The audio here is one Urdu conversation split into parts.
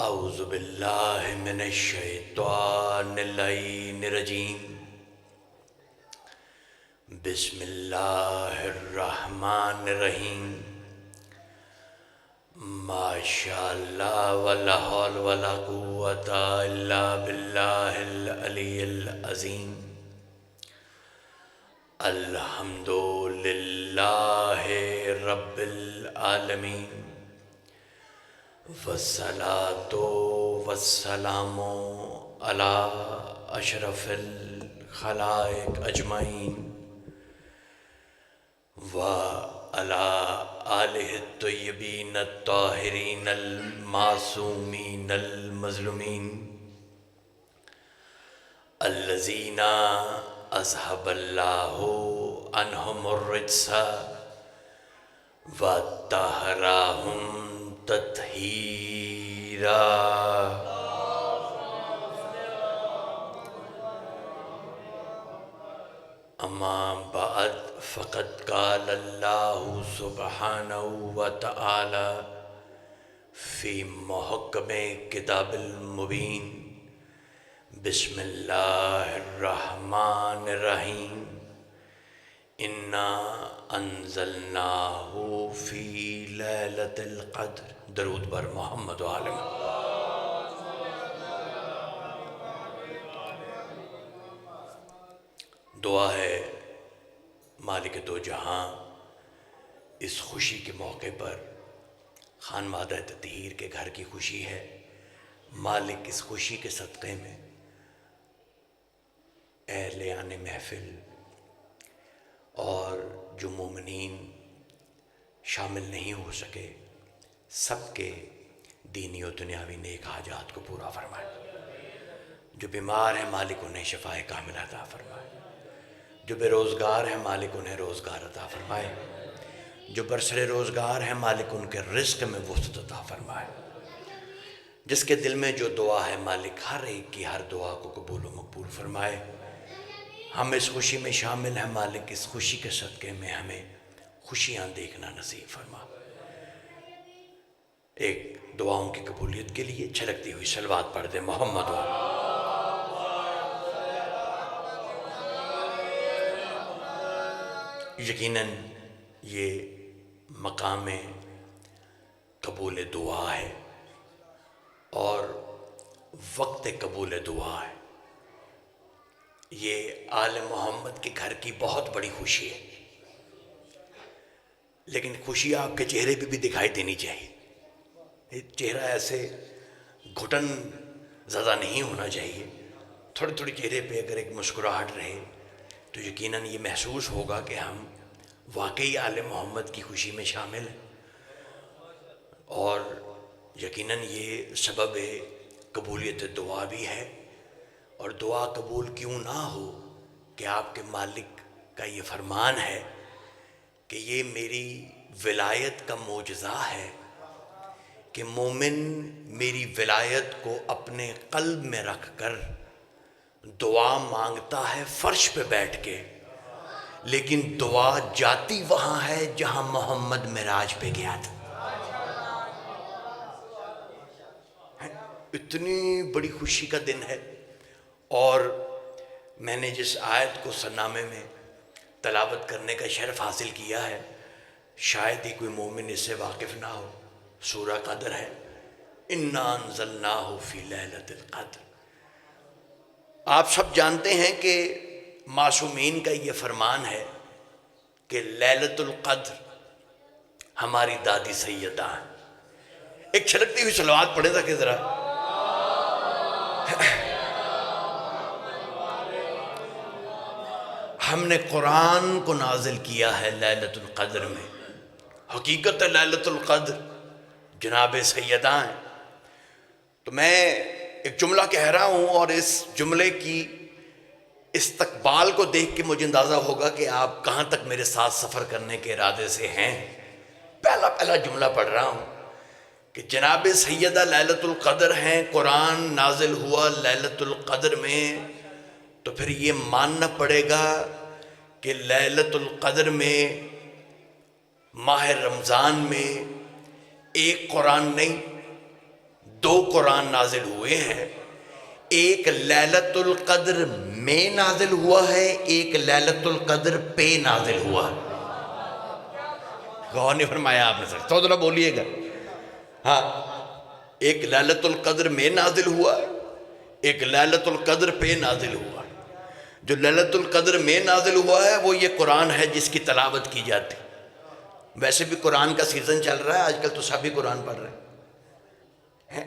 اعوذ باللہ من الشیطان اللعین الرجیم بسم اللہ الرحمن الرحیم ماشاء اللہ ولا حول ولا قوۃ الا باللہ العلی العظیم الحمد للہ رب العالمین والصلاة والسلام علی اشرف الخلائق اجمعین وعلی آلہ الطیبین الطاہرین المعصومین المظلومین الذین اذھب اللہ عنہم الرجس وطہرہم تطہیرا اما بعد فقد قال اللہ سبحانہ وتعالی فی محکم کتاب المبین بسم اللہ الرحمن الرحیم انا انزلناہ فی لیلۃ القدر درود بر محمد و آل محمد۔ دعا ہے مالک دو جہاں اس خوشی کے موقع پر خانوادہ تطہیر کے گھر کی خوشی ہے، مالک اس خوشی کے صدقے میں اہلیان محفل اور جو مومنین شامل نہیں ہو سکے سب کے دینی و دنیاوی نیک حاجات کو پورا فرمائے، جو بیمار ہیں مالک انہیں شفائے کاملہ عطا فرمائے، جو بے روزگار ہیں مالک انہیں روزگار عطا فرمائے، جو برسر روزگار ہیں مالک ان کے رزق میں وسعت عطا فرمائے، جس کے دل میں جو دعا ہے مالک ہر ایک کی ہر دعا کو قبول و مقبول فرمائے۔ ہم اس خوشی میں شامل ہیں مالک، اس خوشی کے صدقے میں ہمیں خوشیاں دیکھنا نصیب فرما۔ ایک دعاؤں کی قبولیت کے لیے چھلکتی ہوئی صلوات پڑھ دیں محمد و یقیناً یہ مقام قبول دعا ہے اور وقت قبول دعا ہے۔ یہ آل محمد کے گھر کی بہت بڑی خوشی ہے، لیکن خوشی آپ کے چہرے پہ بھی دکھائی دینی چاہیے۔ چہرہ ایسے گھٹن زدہ نہیں ہونا چاہیے، تھوڑی تھوڑی چہرے پہ اگر ایک مسکراہٹ رہے تو یقیناً یہ محسوس ہوگا کہ ہم واقعی آل محمد کی خوشی میں شامل ہیں، اور یقیناً یہ سبب قبولیت دعا بھی ہے۔ اور دعا قبول کیوں نہ ہو کہ آپ کے مالک کا یہ فرمان ہے کہ یہ میری ولایت کا معجزہ ہے کہ مومن میری ولایت کو اپنے قلب میں رکھ کر دعا مانگتا ہے فرش پہ بیٹھ کے، لیکن دعا جاتی وہاں ہے جہاں محمد معراج پہ گیا تھا۔ اتنی بڑی خوشی کا دن ہے، اور میں نے جس آیت کو سرنامے میں تلاوت کرنے کا شرف حاصل کیا ہے شاید ہی کوئی مومن اس سے واقف نہ ہو۔ سورہ قدر ہے، انا انزلناہ فی لیلۃ القدر۔ آپ سب جانتے ہیں کہ معصومین کا یہ فرمان ہے کہ لیلۃ القدر ہماری دادی سیدہ ہیں۔ ایک چھلکتی ہوئی صلوات پڑھے تھا کہ ذرا ہم نے قرآن کو نازل کیا ہے لیلۃ القدر میں، حقیقت لیلۃ القدر جناب سیدہ ہیں۔ تو میں ایک جملہ کہہ رہا ہوں اور اس جملے کی استقبال کو دیکھ کے مجھے اندازہ ہوگا کہ آپ کہاں تک میرے ساتھ سفر کرنے کے ارادے سے ہیں۔ پہلا جملہ پڑھ رہا ہوں کہ جناب سیدہ لیلۃ القدر ہیں، قرآن نازل ہوا لیلۃ القدر میں، تو پھر یہ ماننا پڑے گا کہ لیلۃ القدر میں ماہ رمضان میں ایک قرآن نہیں دو قرآن نازل ہوئے ہیں، ایک لیلۃ القدر میں نازل ہوا ہے، ایک لیلۃ القدر پہ نازل ہوا ہے۔ غور نہیں فرمایا آپ نے سر، تو ذرا بولیے گا۔ ہاں، ایک لیلۃ القدر میں نازل ہوا ہے، ایک لیلۃ القدر پہ نازل ہوا ہے۔ جو لیلۃ القدر میں نازل ہوا ہے وہ یہ قرآن ہے جس کی تلاوت کی جاتی۔ ویسے بھی قرآن کا سیزن چل رہا ہے، آج کل تو سبھی قرآن پڑھ رہے ہیں،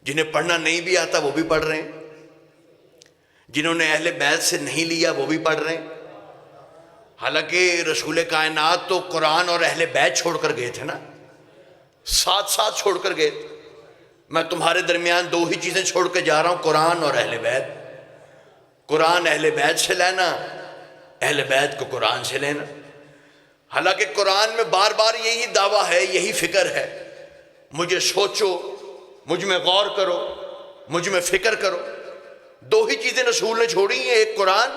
جنہیں پڑھنا نہیں بھی آتا وہ بھی پڑھ رہے ہیں، جنہوں نے اہل بیت سے نہیں لیا وہ بھی پڑھ رہے ہیں۔ حالانکہ رسول کائنات تو قرآن اور اہل بیت چھوڑ کر گئے تھے نا، ساتھ ساتھ چھوڑ کر گئے تھے۔ میں تمہارے درمیان دو ہی چیزیں چھوڑ کے جا رہا ہوں، قرآن اور اہل بیت۔ قرآن اہل بیت سے لینا، اہل بیت کو قرآن سے لینا۔ حالانکہ قرآن میں بار بار یہی دعویٰ ہے، یہی فکر ہے، مجھے سوچو، مجھ میں غور کرو، مجھ میں فکر کرو۔ دو ہی چیزیں رسول نے چھوڑی ہیں، ایک قرآن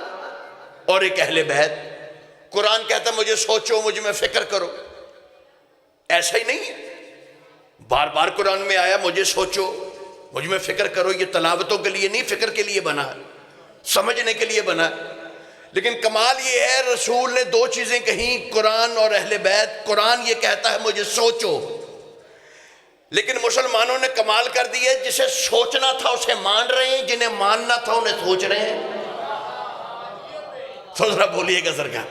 اور ایک اہل بیت۔ قرآن کہتا ہے مجھے سوچو، مجھ میں فکر کرو، ایسا ہی نہیں ہے۔ بار بار قرآن میں آیا مجھے سوچو، مجھ میں فکر کرو، یہ تلاوتوں کے لیے نہیں، فکر کے لیے بنا ہے، سمجھنے کے لیے بنا ہے۔ لیکن کمال یہ ہے رسول نے دو چیزیں کہیں، قرآن اور اہل بیت۔ قرآن یہ کہتا ہے مجھے سوچو، لیکن مسلمانوں نے کمال کر دی ہے، جسے سوچنا تھا اسے مان رہے ہیں، جنہیں ماننا تھا انہیں سوچ رہے ہیں۔ تھوڑا ذرا بولیے گا سرکار،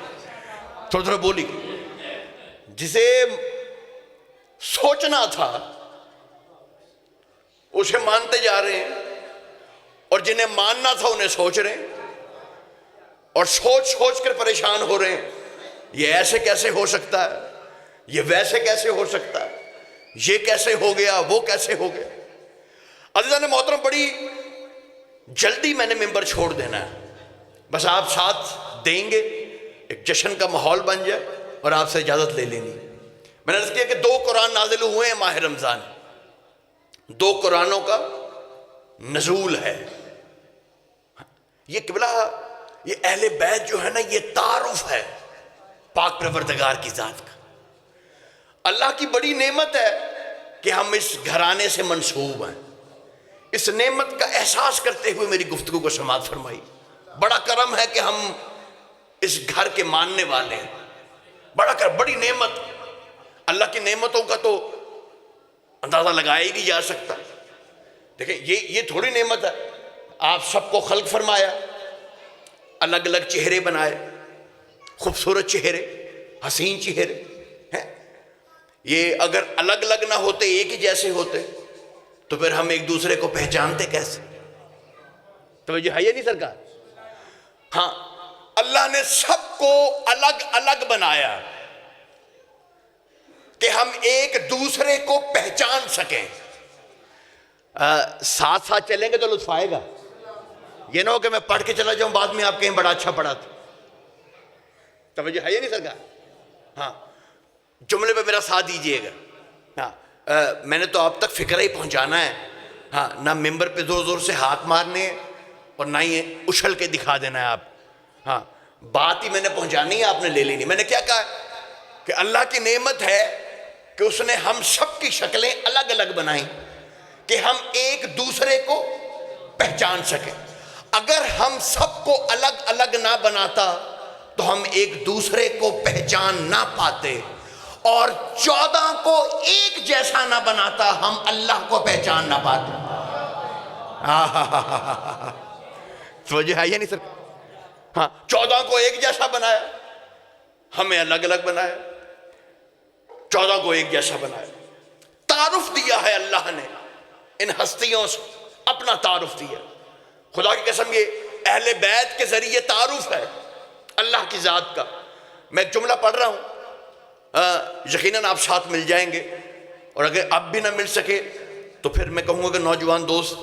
تھوڑا ذرا بولیے۔ جسے سوچنا تھا اسے مانتے جا رہے ہیں، اور جنہیں ماننا تھا انہیں سوچ رہے ہیں، اور سوچ سوچ کر پریشان ہو رہے ہیں۔ یہ ایسے کیسے ہو سکتا ہے، یہ ویسے کیسے ہو سکتا ہے، یہ کیسے ہو گیا، وہ کیسے ہو گیا۔ عزیزان محترم، بڑی جلدی میں نے ممبر چھوڑ دینا ہے، بس آپ ساتھ دیں گے، ایک جشن کا ماحول بن جائے اور آپ سے اجازت لے لینی۔ میں نے عرض کیا کہ دو قرآن نازل ہوئے ہیں ماہ رمضان، دو قرآنوں کا نزول ہے۔ یہ قبلہ، یہ اہل بیت جو ہے نا، یہ تعارف ہے پاک پروردگار کی ذات کا۔ اللہ کی بڑی نعمت ہے کہ ہم اس گھرانے سے منسوب ہیں۔ اس نعمت کا احساس کرتے ہوئے میری گفتگو کو سماعت فرمائی۔ بڑا کرم ہے کہ ہم اس گھر کے ماننے والے ہیں، بڑی نعمت۔ اللہ کی نعمتوں کا تو اندازہ لگایا ہی نہیں جا سکتا۔ دیکھیں یہ تھوڑی نعمت ہے، آپ سب کو خلق فرمایا، الگ الگ چہرے بنائے، خوبصورت چہرے، حسین چہرے ہیں۔ یہ اگر الگ الگ نہ ہوتے، ایک ہی جیسے ہوتے، تو پھر ہم ایک دوسرے کو پہچانتے کیسے؟ توجہ ہے یہ نہیں سرکار؟ ہاں، اللہ نے سب کو الگ الگ بنایا کہ ہم ایک دوسرے کو پہچان سکیں۔ ساتھ ساتھ چلیں گے تو لطف آئے گا۔ یہ نہ ہو کہ میں پڑھ کے چلا جاؤں، بعد میں آپ کہیں بڑا اچھا پڑھا تھا۔ توجہ ہے یہ نہیں سرکار؟ ہاں، جملے پہ میرا ساتھ دیجئے گا۔ ہاں، میں نے تو آپ تک فکرہ ہی پہنچانا ہے، ہاں، نہ ممبر پہ زور زور سے ہاتھ مارنے اور نہ ہی اچھل کے دکھا دینا ہے آپ۔ ہاں، بات ہی میں نے پہنچانی ہے، آپ نے لے لینی۔ میں نے کیا کہا کہ اللہ کی نعمت ہے کہ اس نے ہم سب کی شکلیں الگ الگ بنائیں کہ ہم ایک دوسرے کو پہچان سکیں۔ اگر ہم سب کو الگ الگ نہ بناتا تو ہم ایک دوسرے کو پہچان نہ پاتے، اور 14 کو ایک جیسا نہ بناتا ہم اللہ کو پہچان نہ پاتے۔ توجہ ہے یہ نہیں سر؟ ہاں، 14 کو ایک جیسا بنایا، ہمیں الگ الگ بنایا، 14 کو ایک جیسا بنایا۔ تعارف دیا ہے اللہ نے ان ہستیوں سے، اپنا تعارف دیا۔ خدا کی قسم یہ اہل بیت کے ذریعے تعارف ہے اللہ کی ذات کا۔ میں ایک جملہ پڑھ رہا ہوں، یقیناً آپ ساتھ مل جائیں گے، اور اگر اب بھی نہ مل سکے تو پھر میں کہوں گا کہ نوجوان دوست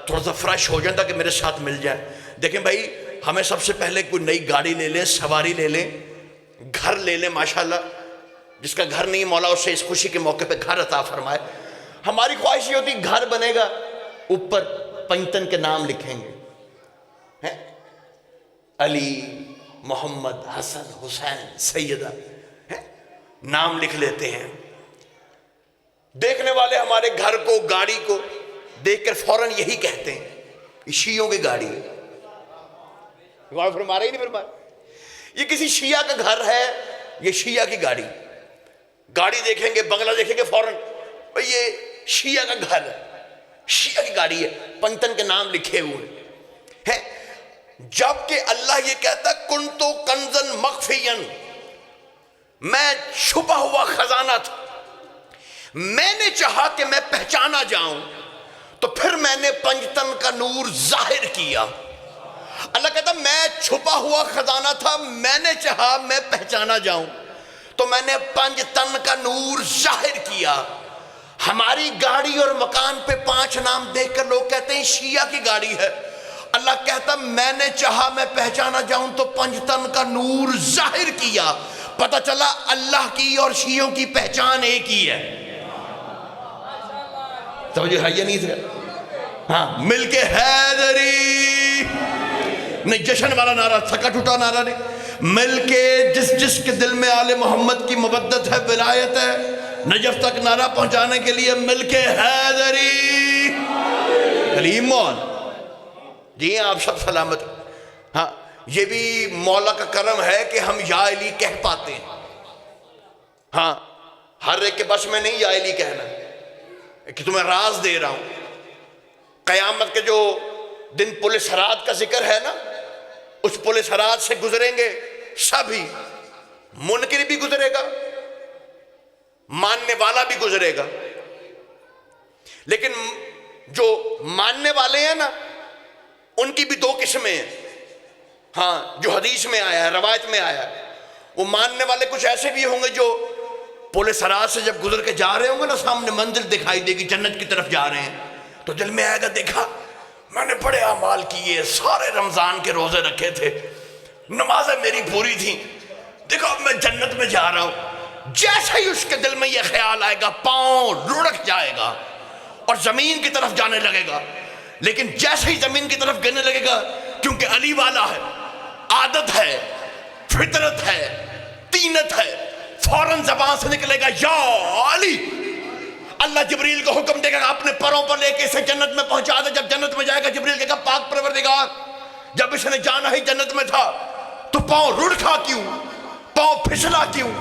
تھوڑا سا فریش ہو جائیں تاکہ میرے ساتھ مل جائیں۔ دیکھیں بھائی، ہمیں سب سے پہلے کوئی نئی گاڑی لے لیں، سواری لے لیں، گھر لے لیں، ماشاءاللہ جس کا گھر نہیں مولا اسے اس خوشی کے موقع پہ گھر عطا فرمائے۔ ہماری خواہش یہ ہوتی گھر بنے گا، اوپر پنجتن کے نام لکھیں گے، علی، محمد، حسن، حسین، سیدہ، نام لکھ لیتے ہیں۔ دیکھنے والے ہمارے گھر کو، گاڑی کو دیکھ کر فوراً یہی کہتے ہیں یہ شیعوں کی گاڑی ہے. غور فرما رہے ہی نہیں فرما رہے؟ یہ کسی شیعہ کا گھر ہے، یہ شیعہ کی گاڑی. گاڑی دیکھیں گے، بنگلہ دیکھیں گے، فوراً یہ شیعہ کا گھر ہے، شیعہ کی گاڑی ہے، پنتن کے نام لکھے ہوئے ہیں. جبکہ اللہ یہ کہتا ہے کنتو کنزن مخفین، میں چھپا ہوا خزانہ تھا، میں نے چاہا کہ میں پہچانا جاؤں تو پھر میں نے پنجتن کا نور ظاہر کیا. اللہ کہتا میں چھپا ہوا خزانہ تھا، میں نے چاہا میں پہچانا جاؤں تو میں نے پنجتن کا نور ظاہر کیا. ہماری گاڑی اور مکان پہ 5 نام دیکھ کر لوگ کہتے ہیں شیعہ کی گاڑی ہے. اللہ کہتا میں نے چاہا میں پہچانا جاؤں تو پنجتن کا نور ظاہر کیا. پتہ چلا اللہ کی اور شیعوں کی پہچان ایک ہی ہے. سمجھے ہے یا نہیں سر؟ ہاں، مل کے حیدری نہیں، جشن والا نعرہ، تھکا ٹوٹا نعرہ نہیں. مل کے جس کے دل میں آل محمد کی مودت ہے، ولایت ہے، نجف تک نعرہ پہنچانے کے لیے مل کے حیدری کلیم مول. جی آپ سب سلامت. ہاں، یہ بھی مولا کا کرم ہے کہ ہم یا علی کہہ پاتے ہیں. ہاں، ہر ایک کے بس میں نہیں یا علی کہنا، کہ تمہیں راز دے رہا ہوں. قیامت کے جو دن پل صراط کا ذکر ہے نا، اس پل صراط سے گزریں گے سبھی. منکر بھی گزرے گا، ماننے والا بھی گزرے گا. لیکن جو ماننے والے ہیں نا، ان کی بھی 2 قسمیں ہیں. ہاں، جو حدیث میں آیا ہے، روایت میں آیا ہے، وہ ماننے والے کچھ ایسے بھی ہوں گے جو پل صراط سے جب گزر کے جا رہے ہوں گے نا، سامنے منزل دکھائی دے گی، جنت کی طرف جا رہے ہیں، تو دل میں آئے گا دیکھا میں نے بڑے اعمال کیے، سارے رمضان کے روزے رکھے تھے، نمازیں میری پوری تھیں، دیکھو اب میں جنت میں جا رہا ہوں. جیسے ہی اس کے دل میں یہ خیال آئے گا، پاؤں لڑک جائے گا اور زمین کی طرف جانے لگے گا. لیکن جیسے ہی زمین کی طرف گرنے لگے گا، کیونکہ علی والا ہے، عادت ہے، فطرت ہے، طینت ہے، فوراً زبان سے نکلے گا یا علی. اللہ جبریل کو حکم دے گا اپنے پروں پر لے کے اسے جنت میں پہنچا دے. جب جنت میں جائے گا، جبریل کہے گا پاک پروردگار، جب اس نے جانا ہی جنت میں تھا تو پاؤں رڑکا کیوں، پاؤں پھسلا کیوں،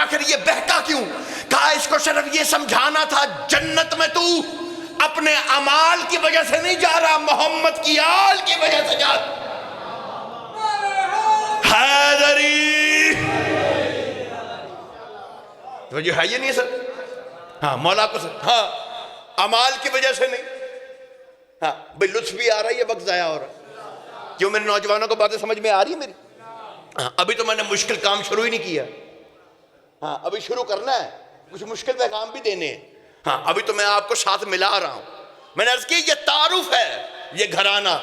آخر یہ بہکا کیوں؟ کہا اس کو صرف یہ سمجھانا تھا جنت میں تو اپنے اعمال کی وجہ سے نہیں جا رہا، محمد کی آل کی وجہ سے جا رہا. حیدری توجہ ہے یہ نہیں سر؟ ہاں، مولا کو سر، ہاں، اعمال کی وجہ سے نہیں. ہاں بھئی، لطف بھی آ رہا ہے، یہ وقت ضائع ہو رہا ہے. کیوں میرے نوجوانوں کو باتیں سمجھ میں آ رہی ہے میری؟ ہاں، ابھی تو میں نے مشکل کام شروع ہی نہیں کیا. ہاں، ابھی شروع کرنا ہے، کچھ مشکل پیغام بھی دینے ہیں. ہاں، ابھی تو میں آپ کو ساتھ ملا رہا ہوں. میں نے عرض کی یہ تعارف ہے، یہ گھرانہ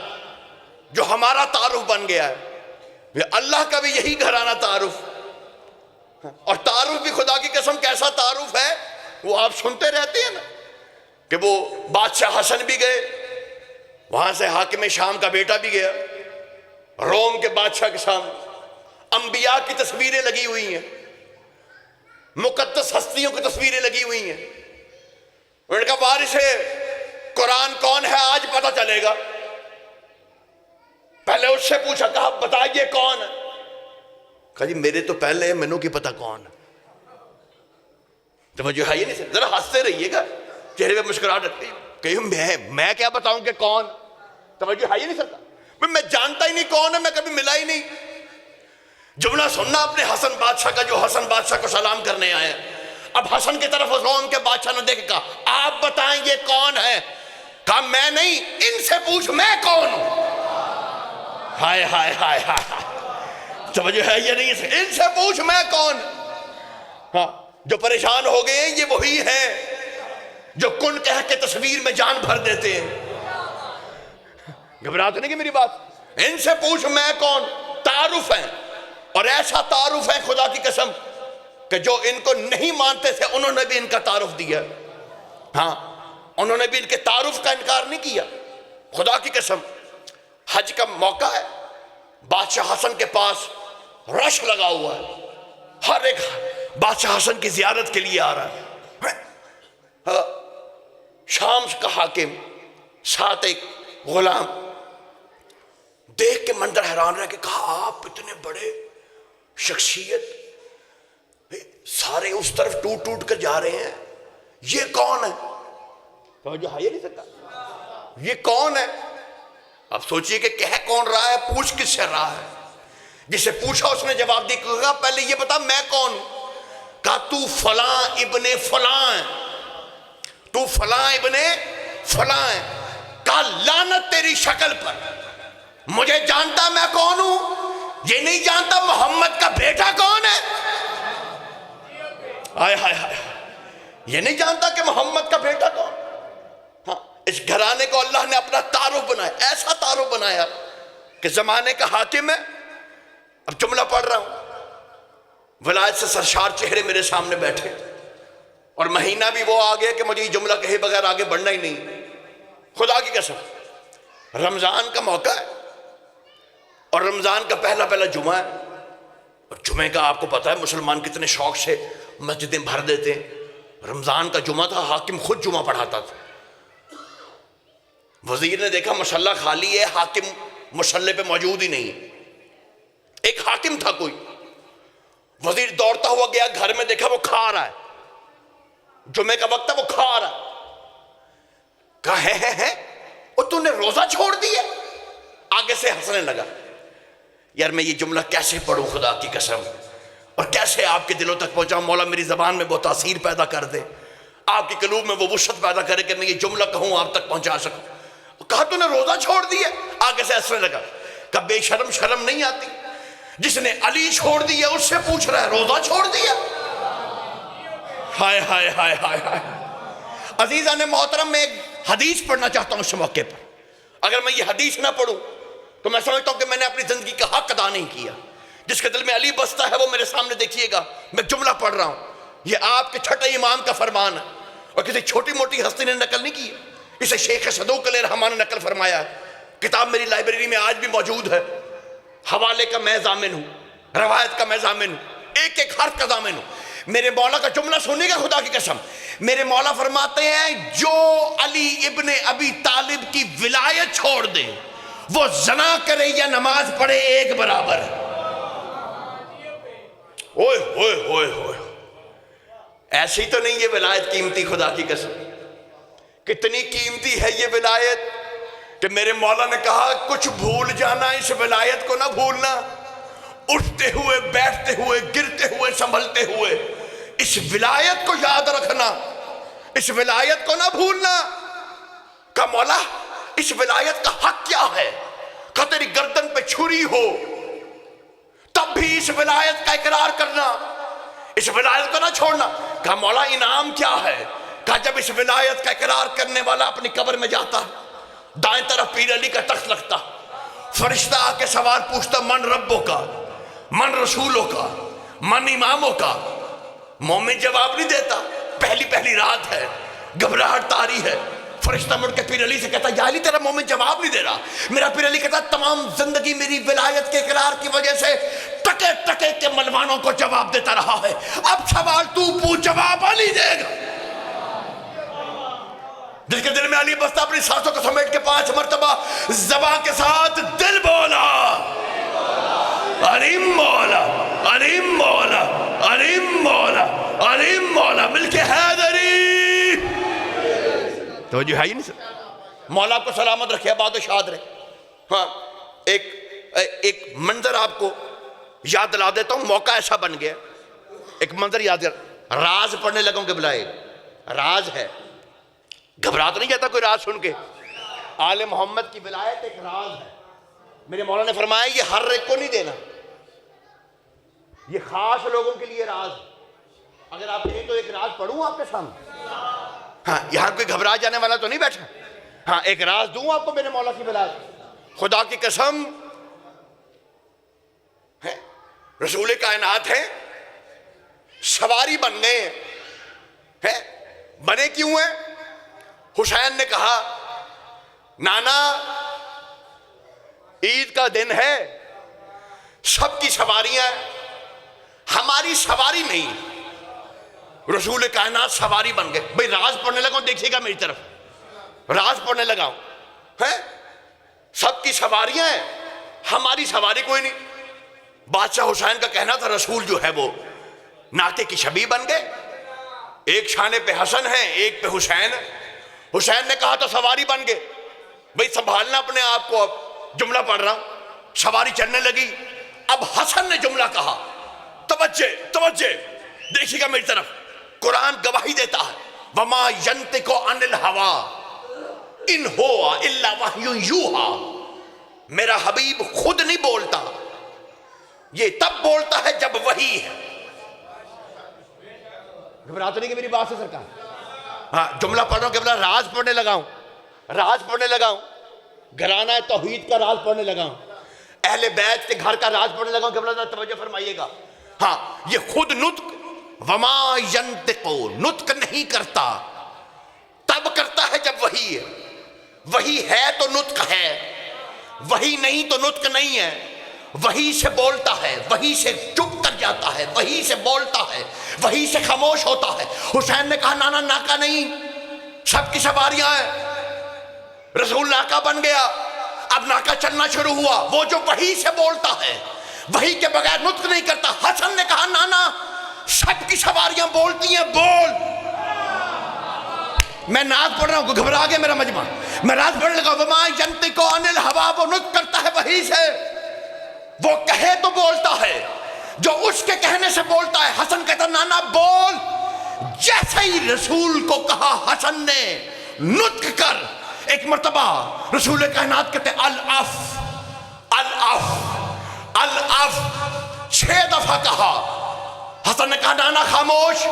جو ہمارا تعارف بن گیا ہے، اللہ کا بھی یہی گھرانہ تعارف. اور تعارف بھی خدا کی قسم کیسا تعارف ہے، وہ آپ سنتے رہتے ہیں نا، کہ وہ بادشاہ حسن بھی گئے، وہاں سے حاکم شام کا بیٹا بھی گیا، روم کے بادشاہ کے سامنے انبیاء کی تصویریں لگی ہوئی ہیں، مقدس ہستیوں کی تصویریں لگی ہوئی ہیں. ان کا وارث قرآن کون ہے آج پتہ چلے گا. پہلے اس سے پوچھا، کہا بتائیے کون ہے؟ کہا جی میرے تو پہلے ہے، مینوں کی پتہ کون ہے. توجہ ہے یہ نہیں سر؟ ذرا ہنستے رہیے گا، چہرے پہ مسکراہٹ رکھتے کہ میں کیا بتاؤں کہ کون. توجہ ہے یہ نہیں سر؟ میں جانتا ہی نہیں کون ہے، میں کبھی ملا ہی نہیں. جملہ سننا اپنے حسن بادشاہ کا، جو حسن بادشاہ کو سلام کرنے آئے. اب حسن کی طرف روم کے بادشاہ نے دیکھ کہا آپ بتائیں یہ کون ہے؟ کہا میں نہیں، ان سے پوچھ میں کون ہوں. ہائے ہائے ہائے ہائے، توجہ ہے یہ نہیں سر؟ ان سے پوچھ میں کون. ہاں، جو پریشان ہو گئے ہیں یہ وہی ہیں جو کن کہہ کے تصویر میں جان بھر دیتے ہیں. گھبراتے نہیں کہ میری بات؟ ان سے پوچھ میں کون. تعارف ہے، اور ایسا تعارف ہے خدا کی قسم کہ جو ان کو نہیں مانتے تھے انہوں نے بھی ان کا تعارف دیا. ہاں، انہوں نے بھی ان کے تعارف کا انکار نہیں کیا. خدا کی قسم حج کا موقع ہے، بادشاہ حسن کے پاس رش لگا ہوا ہے، ہر ایک بادشاہ حسن کی زیارت کے لیے آ رہا ہے. شام کا حاکم، ساتھ ایک غلام، دیکھ کے منظر حیران رہ کے کہا آپ اتنے بڑے شخصیت، سارے اس طرف ٹوٹ ٹوٹ کر جا رہے ہیں، یہ کون ہے؟ توجہ ہے یہ نہیں سکتا، یہ کون ہے؟ اب سوچئے کہ کہہ کون رہا ہے، پوچھ کس سے رہا ہے؟ جسے پوچھا اس نے جواب دیا، کہا پہلے یہ بتا میں کون ہوں؟ کہا تو فلاں ابن فلاں ہے، تو فلاں ابن فلاں ہے۔ کہا لعنت تیری شکل پر، مجھے جانتا میں کون ہوں، یہ نہیں جانتا محمد کا بیٹا کون ہے؟ آئے ہائے ہائے، یہ نہیں جانتا کہ محمد کا بیٹا کون؟ ہاں، اس گھرانے کو اللہ نے اپنا تعارف بنایا، ایسا تعارف بنایا کہ زمانے کا حاکم ہے۔ اب جملہ پڑھ رہا ہوں، ولایت سے سرشار چہرے میرے سامنے بیٹھے، اور مہینہ بھی وہ آ گیا کہ مجھے یہ جملہ کہے بغیر آگے بڑھنا ہی نہیں۔ خدا کی قسم، رمضان کا موقع ہے، اور رمضان کا پہلا جمعہ ہے، اور جمعے کا آپ کو پتا ہے مسلمان کتنے شوق سے مسجدیں بھر دیتے ہیں۔ رمضان کا جمعہ تھا، حاکم خود جمعہ پڑھاتا تھا۔ وزیر نے دیکھا مصلی خالی ہے، حاکم مصلی پہ موجود ہی نہیں۔ ایک حاکم تھا کوئی، وزیر دوڑتا ہوا گیا گھر میں، دیکھا وہ کھا رہا ہے، جمعے کا وقت ہے وہ کھا رہا ہے۔ کہا ہے اور تو نے روزہ چھوڑ دیا؟ آگے سے ہنسنے لگا، یار میں یہ جملہ کیسے پڑھوں خدا کی قسم، اور کیسے آپ کے دلوں تک پہنچاؤں؟ مولا میری زبان میں وہ تاثیر پیدا کر دے، آپ کی قلوب میں وہ وسعت پیدا کرے کہ میں یہ جملہ کہوں آپ تک پہنچا سکوں۔ کہا تو نے روزہ چھوڑ دیا؟ آگے سے ہنسنے لگا، کہ بے شرم شرم نہیں آتی؟ جس نے علی چھوڑ دیا اس سے پوچھ رہا ہے روزہ چھوڑ دیا؟ ہائے ہائے ہائے ہائے ہائے۔ عزیزان محترم، میں ایک حدیث پڑھنا چاہتا ہوں اس موقع پر۔ اگر میں یہ حدیث نہ پڑھوں تو میں سمجھتا ہوں کہ میں نے اپنی زندگی کا حق ادا نہیں کیا۔ جس کے دل میں علی بستا ہے وہ میرے سامنے دیکھیے گا، میں جملہ پڑھ رہا ہوں، یہ آپ کے چھٹے امام کا فرمان ہے، اور کسی چھوٹی موٹی ہستی نے نقل نہیں کی، اسے شیخ صدوق علیہ الرحمٰن نے نقل فرمایا ہے۔ کتاب میری لائبریری میں آج بھی موجود ہے، حوالے کا میں ضامن ہوں، روایت کا میں ضامن ہوں، ایک ایک حرف کا ضامن ہوں۔ میرے مولا کا جملہ سنیے گا خدا کی قسم، میرے مولا فرماتے ہیں جو علی ابن ابی طالب کی ولایت چھوڑ دے وہ زنا کرے یا نماز پڑھے ایک برابر ہے۔ اوئے ہوئے ہوئے ہوئے، ایسی تو نہیں یہ ولایت قیمتی خدا کی قسم، کتنی قیمتی ہے یہ ولایت کہ میرے مولا نے کہا کچھ بھول جانا، اس ولایت کو نہ بھولنا، اٹھتے ہوئے بیٹھتے ہوئے گرتے ہوئے سنبھلتے ہوئے اس ولایت کو یاد رکھنا، اس ولایت کو نہ بھولنا۔ کہا مولا اس ولایت کا حق کیا ہے؟ کہا تیری گردن پہ چھری ہو تب بھی اس ولایت کا اقرار کرنا، اس ولایت کو نہ چھوڑنا۔ کہا مولا انعام کیا ہے؟ کہا جب اس ولایت کا اقرار کرنے والا اپنی قبر میں جاتا ہے، دائیں طرف پیر علی کا تخت لگتا، فرشتہ آ کے سوال پوچھتا من ربوں کا، من رسولوں کا، من اماموں کا۔ مومن جواب نہیں دیتا، پہلی رات ہے، گھبراہٹ طاری ہے، فرشتہ مڑ کے پیر علی سے کہتا یا علی تیرا مومن جواب نہیں دے رہا۔ میرا پیر علی کہتا تمام زندگی میری ولایت کے اقرار کی وجہ سے ٹکے ٹکے کے ملوانوں کو جواب دیتا رہا ہے، اب سوال تو پوچھ جواب علی دے گا۔ جس کے دل میں علی بستا اپنی سانسوں کو سمیٹ کے 5 مرتبہ زبان کے ساتھ دل بولا علی مولا علی مولا علی مولا علی مولا ملک حیدری۔ توجہ ہے ہی نہیں سر، مولا آپ کو سلامت رکھے، آباد و شاد رہے۔ ہاں ایک منظر آپ کو یاد دلا دیتا ہوں، موقع ایسا بن گیا، ایک منظر یاد کر، راز پڑھنے لگوں کہ بلائے راز ہے، گھبرا تو نہیں جاتا کوئی راز سن کے؟ آل محمد کی ولایت ایک راز ہے، میرے مولا نے فرمایا یہ ہر ایک کو نہیں دینا، یہ خاص لوگوں کے لیے راز ہے۔ اگر آپ کہیں تو ایک راز پڑھوں آپ کے سامنے؟ ہاں یہاں کوئی گھبرا جانے والا تو نہیں بیٹھا؟ ہاں ایک راز دوں آپ کو میرے مولا کی ولایت، خدا کی قسم ہے، رسول کائنات ہے، سواری بن گئے ہیں، بنے کیوں ہیں؟ حسین نے کہا نانا عید کا دن ہے، سب کی سواریاں، ہماری سواری نہیں، رسول کائنات سواری بن گئے. بھئی راز پڑھنے لگا ہوں, دیکھیے گا میری طرف, راز پڑھنے لگا ہوں. سب کی سواریاں ہیں, ہماری سواری کوئی نہیں. بادشاہ حسین کا کہنا تھا رسول جو ہے وہ ناطے کی شبیہ بن گئے, ایک شانے پہ حسن ہے ایک پہ حسین. حسین نے کہا تو سواری بن گئے. بھئی سنبھالنا اپنے آپ کو. اب جملہ پڑھ رہا ہوں, سواری چلنے لگی. اب حسن نے جملہ کہا, توجہ توجہ دیکھیے گا میری طرف, قرآن گواہی دیتا ہے, وَمَا يَنْتِقُ عَنِ الْهَوَىٰ إِنْ هُوَ إِلَّا وَحْيٌ يُوحَىٰ. میرا حبیب خود نہیں بولتا, یہ تب بولتا ہے جب وحی ہے. گھبراتے نہیں کہ میری بات سے سرکار؟ ہاں جملہ پڑھ رہا ہوں کہ راز پڑھنے لگا ہوں, راز پڑھنے لگا ہوں, گھرانہ توحید کا راز پڑھنے لگا ہوں, اہل بیت کے گھر کا راز پڑھنے لگا ہوں. کہ توجہ فرمائیے گا. ہاں یہ خود نطق, وما ینطق, نطق نہیں کرتا, تب کرتا ہے جب وحی ہے. وحی ہے تو نطق ہے, وحی نہیں تو نطق نہیں ہے. وحی سے بولتا ہے, وحی سے چپ کر جاتا ہے, وحی سے بولتا ہے, وحی سے خاموش ہوتا ہے. حسین نے کہا نانا ناکا نہیں, سب کی سواریاں ہیں. رسول ناکا بن گیا, اب ناکا چلنا شروع ہوا. وہ جو وحی سے بولتا ہے, وحی کے بغیر نطق نہیں کرتا. حسن نے کہا نانا سب کی سواریاں بولتی ہیں, بول. میں نعت پڑھ رہا ہوں, گھبرا گیا میرا مجمع. میں نعت پڑھنے لگا, وما ینطق عن الہویٰ, وہ نطق کرتا ہے وحی سے, وہ کہے تو بولتا ہے, جو اس کے کہنے سے بولتا ہے. حسن کہتا نانا بول. جیسے ہی رسول کو کہا حسن نے نطق کر, ایک مرتبہ رسول کائنات کہتے الاف الاف الاف 6 دفعہ کہا. حسن نے کہا نانا خاموش.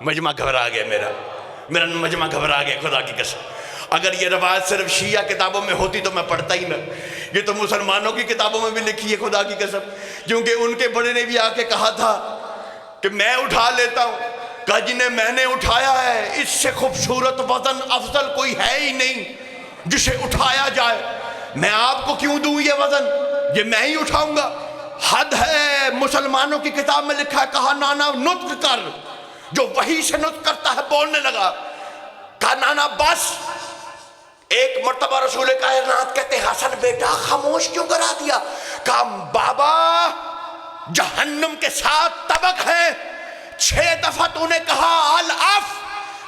مجمع گھبرا گیا, میرا مجمع گھبرا گیا خدا کی قسم. اگر یہ روایت صرف شیعہ کتابوں میں ہوتی تو میں پڑھتا ہی نہ. یہ تو مسلمانوں کی کتابوں میں بھی لکھی ہے خدا کی قسم, کیونکہ ان کے بڑے نے بھی آ کے کہا تھا کہ میں اٹھا لیتا ہوں. کہا جنہیں میں نے اٹھایا ہے اس سے خوبصورت وزن افضل کوئی ہے ہی نہیں جسے اٹھایا جائے. میں آپ کو کیوں دوں یہ وزن, یہ میں ہی اٹھاؤں گا. حد ہے. مسلمانوں کی کتاب میں لکھا ہے, کہا نانا نطق کر. جو وحی سے نطق کرتا ہے بولنے لگا. کہا نانا بس. ایک مرتبہ رسول کائنات کہتے حسن بیٹا خاموش کیوں کرا دیا؟ کہا بابا جہنم کے 7 طبق ہیں, 6 دفعہ تو نے کہا الاف,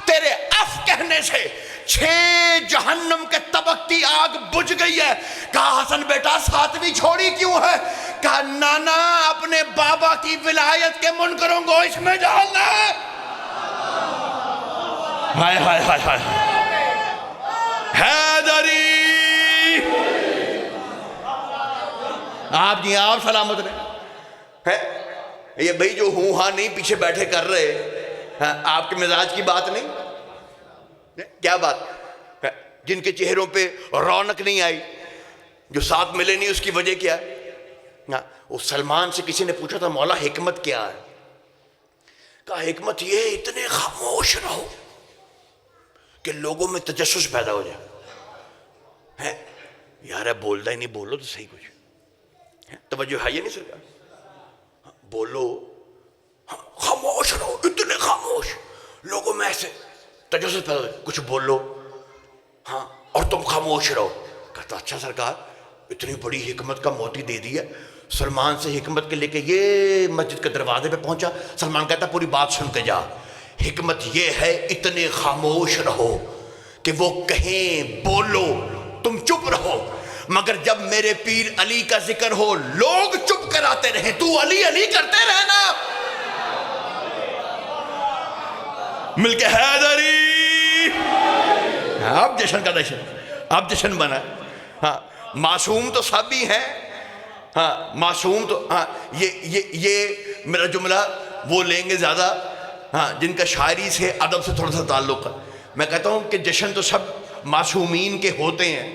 تیرے اف کہنے سے 6 جہنم کے طبق کی آگ بجھ گئی ہے. کہا حسن بیٹا 7ویں چھوڑی کیوں ہے؟ کہا نانا اپنے بابا کی ولایت کے منکروں کو اس میں ڈالنا ہے. ہائے ہائے ہائے ہائے حیدری. آپ جی آپ سلامت رہے. یہ بھئی جو ہوں ہاں نہیں پیچھے بیٹھے کر رہے, آپ کے مزاج کی بات نہیں. کیا بات, جن کے چہروں پہ رونق نہیں آئی, جو ساتھ ملے نہیں, اس کی وجہ کیا ہے؟ اس سلمان سے کسی نے پوچھا تھا مولا حکمت کیا ہے؟ کہا حکمت یہ اتنے خاموش رہو کہ لوگوں میں تجسس پیدا ہو جائے. یار بولتا ہی نہیں, بولو تو صحیح کچھ. توجہ ہے یہ نہیں سرکار؟ بولو, خاموش رہو, اتنے خاموش, لوگوں میں ایسے تجسس پیدا ہو جائے. کچھ بولو ہاں اور تم خاموش رہو. کہتا اچھا سرکار اتنی بڑی حکمت کا موتی دے دیا. سلمان سے حکمت کے لے کے یہ مسجد کے دروازے پہ پہنچا. سلمان کہتا پوری بات سن کے جا. حکمت یہ ہے اتنے خاموش رہو کہ وہ کہیں بولو, تم چپ رہو, مگر جب میرے پیر علی کا ذکر ہو لوگ چپ کراتے رہیں, تو علی علی کرتے رہنا. مل کے حیدری. اب جشن کا جشن, اب جشن بنا. ہاں معصوم تو سب ہی ہیں, ہاں معصوم تو, ہاں یہ میرا جملہ وہ لیں گے زیادہ ہاں جن کا شاعری سے ادب سے تھوڑا سا تعلق ہے. میں کہتا ہوں کہ جشن تو سب معصومین کے ہوتے ہیں,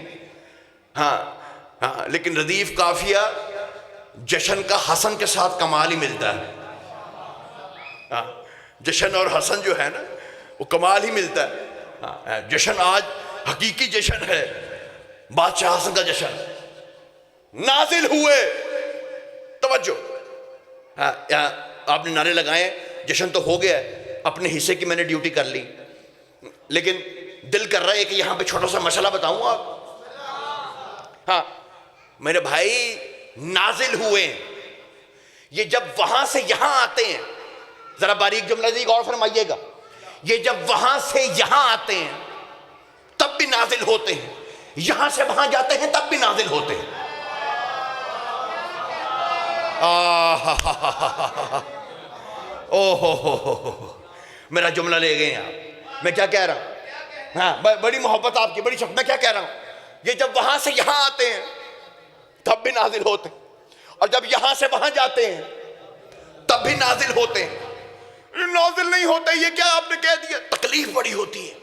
ہاں ہاں لیکن ردیف قافیہ جشن کا حسن کے ساتھ کمال ہی ملتا ہے. ہاں جشن اور حسن جو ہے نا وہ کمال ہی ملتا ہے. ہاں جشن آج حقیقی جشن ہے, بادشاہ حسن کا جشن. نازل ہوئے, توجہ, آپ نے نعرے لگائے، جشن تو ہو گیا ہے، اپنے حصے کی میں نے ڈیوٹی کر لی، لیکن دل کر رہا ہے کہ یہاں پہ چھوٹا سا مسئلہ بتاؤں آپ. ہاں میرے بھائی نازل ہوئے ہیں، یہ جب وہاں سے یہاں آتے ہیں، ذرا باریک جملہ دی غور فرمائیے گا، یہ جب وہاں سے یہاں آتے ہیں تب بھی نازل ہوتے ہیں، یہاں سے وہاں جاتے ہیں تب بھی نازل ہوتے ہیں. میرا جملہ لے گئے ہیں آپ. میں کیا کہہ رہا ہوں؟ ہاں بڑی محبت آپ کی، بڑی شکر. میں کیا کہہ رہا ہوں؟ یہ جب وہاں سے یہاں آتے ہیں تب بھی نازل ہوتے ہیں، اور جب یہاں سے وہاں جاتے ہیں تب بھی نازل ہوتے ہیں. نازل نہیں ہوتے یہ کیا آپ نے کہہ دیا؟ تکلیف بڑی ہوتی ہے.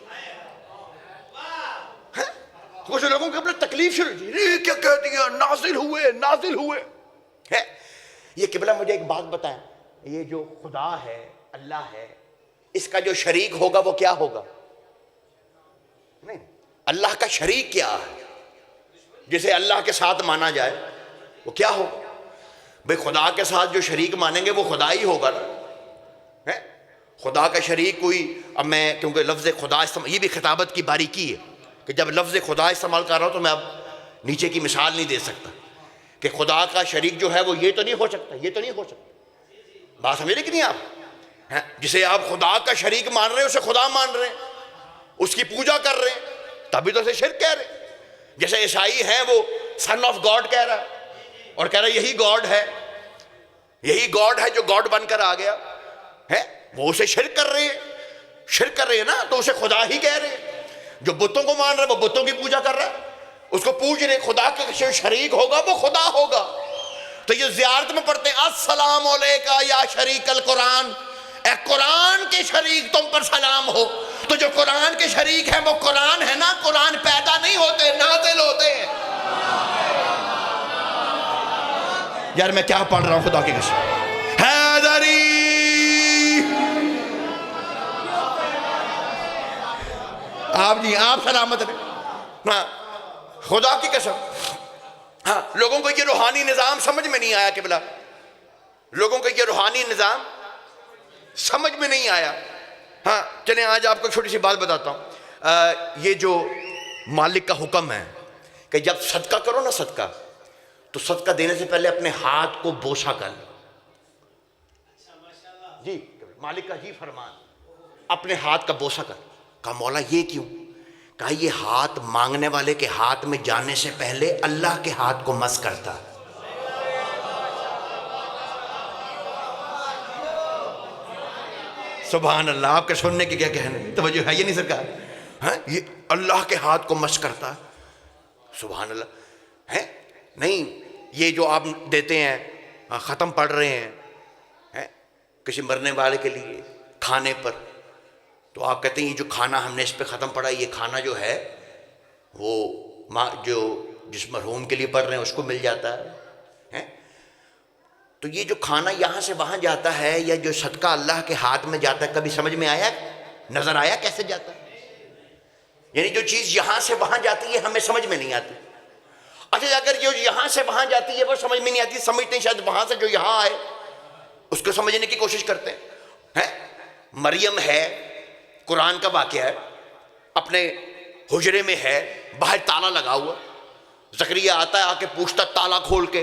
کچھ لوگوں کے اپنے تکلیف شروع یہ کیا کہہ دیا؟ نازل ہوئے نازل ہوئے. یہ قبلہ مجھے ایک بات بتائیں، یہ جو خدا ہے، اللہ ہے، اس کا جو شریک ہوگا وہ کیا ہوگا؟ نہیں، اللہ کا شریک کیا ہے جسے اللہ کے ساتھ مانا جائے وہ کیا ہوگا؟ بھئی خدا کے ساتھ جو شریک مانیں گے وہ خدا ہی ہوگا نا. خدا کا شریک کوئی، اب میں کیونکہ لفظ خدا یہ بھی خطابت کی باریکی ہے کہ جب لفظ خدا استعمال کر رہا ہوں تو میں اب نیچے کی مثال نہیں دے سکتا کہ خدا کا شریک جو ہے وہ یہ تو نہیں ہو سکتا، یہ تو نہیں ہو سکتا. بات سمجھ رہے کہ نہیں آپ؟ جسے آپ خدا کا شریک مان رہے ہیں اسے خدا مان رہے ہیں، اس کی پوجا کر رہے ہیں، تبھی تو اسے شرک کہہ رہے ہیں. جیسے عیسائی ہیں وہ سن آف گاڈ کہہ رہا ہے اور کہہ رہا ہے یہی گاڈ ہے، یہی گاڈ ہے جو گاڈ بن کر آ گیا ہے، وہ اسے شرک کر رہے ہیں. شرک کر رہے ہیں نا، تو اسے خدا ہی کہہ رہے ہیں. جو بتوں کو مان رہا ہے وہ بتوں کی پوجا کر رہا ہے، اس کو پوج رہے. خدا کے شریک ہوگا وہ خدا ہوگا. تو یہ زیارت میں پڑھتے ہیں السلام علیکہ یا شریک القرآن، اے قرآن کے شریک تم پر سلام ہو. تو جو قرآن کے شریک ہیں وہ قرآن ہے نا. قرآن پیدا نہیں ہوتے، نازل ہوتے ہیں. یار میں کیا پڑھ رہا ہوں خدا کی قسم. حیدری آپ جی آپ سلامت رہے. ہاں خدا کی قسم. ہاں لوگوں کو یہ روحانی نظام سمجھ میں نہیں آیا قبلہ، لوگوں کو یہ روحانی نظام سمجھ میں نہیں آیا. ہاں چلیں آج آپ کو چھوٹی سی بات بتاتا ہوں. یہ جو مالک کا حکم ہے کہ جب صدقہ کرو نا صدقہ، تو صدقہ دینے سے پہلے اپنے ہاتھ کو بوسہ کر لو. جی مالک کا جی فرمان، اپنے ہاتھ کا بوسہ کر. کہا مولا یہ کیوں؟ کہا یہ ہاتھ مانگنے والے کے ہاتھ میں جانے سے پہلے اللہ کے ہاتھ کو مس کرتا. سبحان اللہ. آپ کے سننے کے کیا کہنے، توجہ ہے یہ نہیں سرکار؟ ہاں یہ اللہ کے ہاتھ کو مس کرتا. سبحان اللہ. ہے نہیں یہ جو آپ دیتے ہیں ختم پڑھ رہے ہیں کسی مرنے والے کے لیے کھانے پر، تو آپ کہتے ہیں یہ جو کھانا ہم نے اس پہ ختم پڑھا، یہ کھانا جو ہے وہ جو جس مرحوم کے لیے پڑھ رہے ہیں اس کو مل جاتا ہے. تو یہ جو کھانا یہاں سے وہاں جاتا ہے یا جو صدقہ اللہ کے ہاتھ میں جاتا ہے، کبھی سمجھ میں آیا، نظر آیا کیسے جاتا ہے؟ یعنی جو چیز یہاں سے وہاں جاتی ہے ہمیں سمجھ میں نہیں آتی. اچھا اگر جو یہاں سے وہاں جاتی ہے وہ سمجھ میں نہیں آتی، سمجھتے ہیں شاید وہاں سے جو یہاں آئے اس کو سمجھنے کی کوشش کرتے ہیں. مریم ہے، قرآن کا واقعہ ہے، اپنے حجرے میں ہے، باہر تالا لگا ہوا. زکریا آتا ہے، آ کے پوچھتا تالا کھول کے،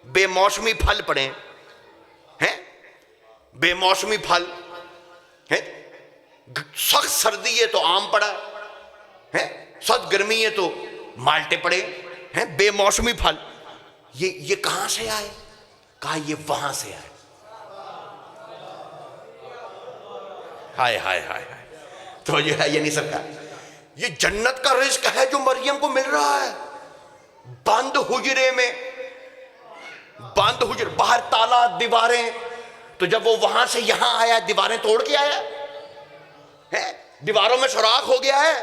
بے موسمی پھل پڑے ہیں، بے موسمی پھل ہیں، سخت سردی ہے تو آم پڑا ہے، سخت گرمی ہے تو مالٹے پڑے ہیں، بے موسمی پھل. یہ کہاں سے آئے؟ کہا یہ وہاں سے آئے. ہائے ہائے ہائے ہائے. تو یہ ہے یہ نہیں سرکار، یہ جنت کا رزق ہے جو مریم کو مل رہا ہے. بند حجرے میں، بند حجر، باہر تالا، دیواریں. تو جب وہ وہاں سے یہاں آیا دیواریں توڑ کے آیا ہے، دیواروں میں سوراخ ہو گیا ہے،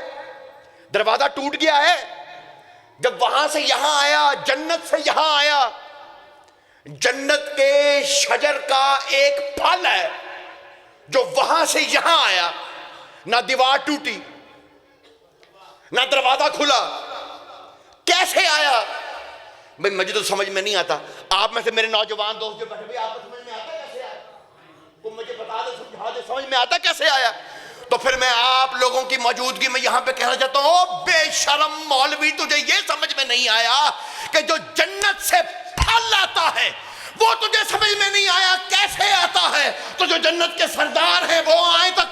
دروازہ ٹوٹ گیا ہے. جب وہاں سے یہاں آیا، جنت سے یہاں آیا، جنت کے شجر کا ایک پھل ہے جو وہاں سے یہاں آیا. نہ دیوار ٹوٹی نہ دروازہ کھلا، کیسے آیا؟ بھئی مجھے تو سمجھ میں نہیں آتا. آپ میں سے میرے نوجوان دوست جو بیٹھے، آپ کو سمجھ میں آتا تم مجھے بتا دے, سمجھا دے, سمجھ میں آتا کیسے آیا؟ تو پھر میں آپ لوگوں کی موجودگی میں یہاں پہ کہنا چاہتا ہوں, بے شرم مولوی, تجھے یہ سمجھ میں نہیں آیا کہ جو جنت سے پھل آتا ہے وہ تجھے سمجھ میں نہیں آیا کیسے آتا ہے؟ تو جو جنت کے سردار ہیں وہ آئیں تو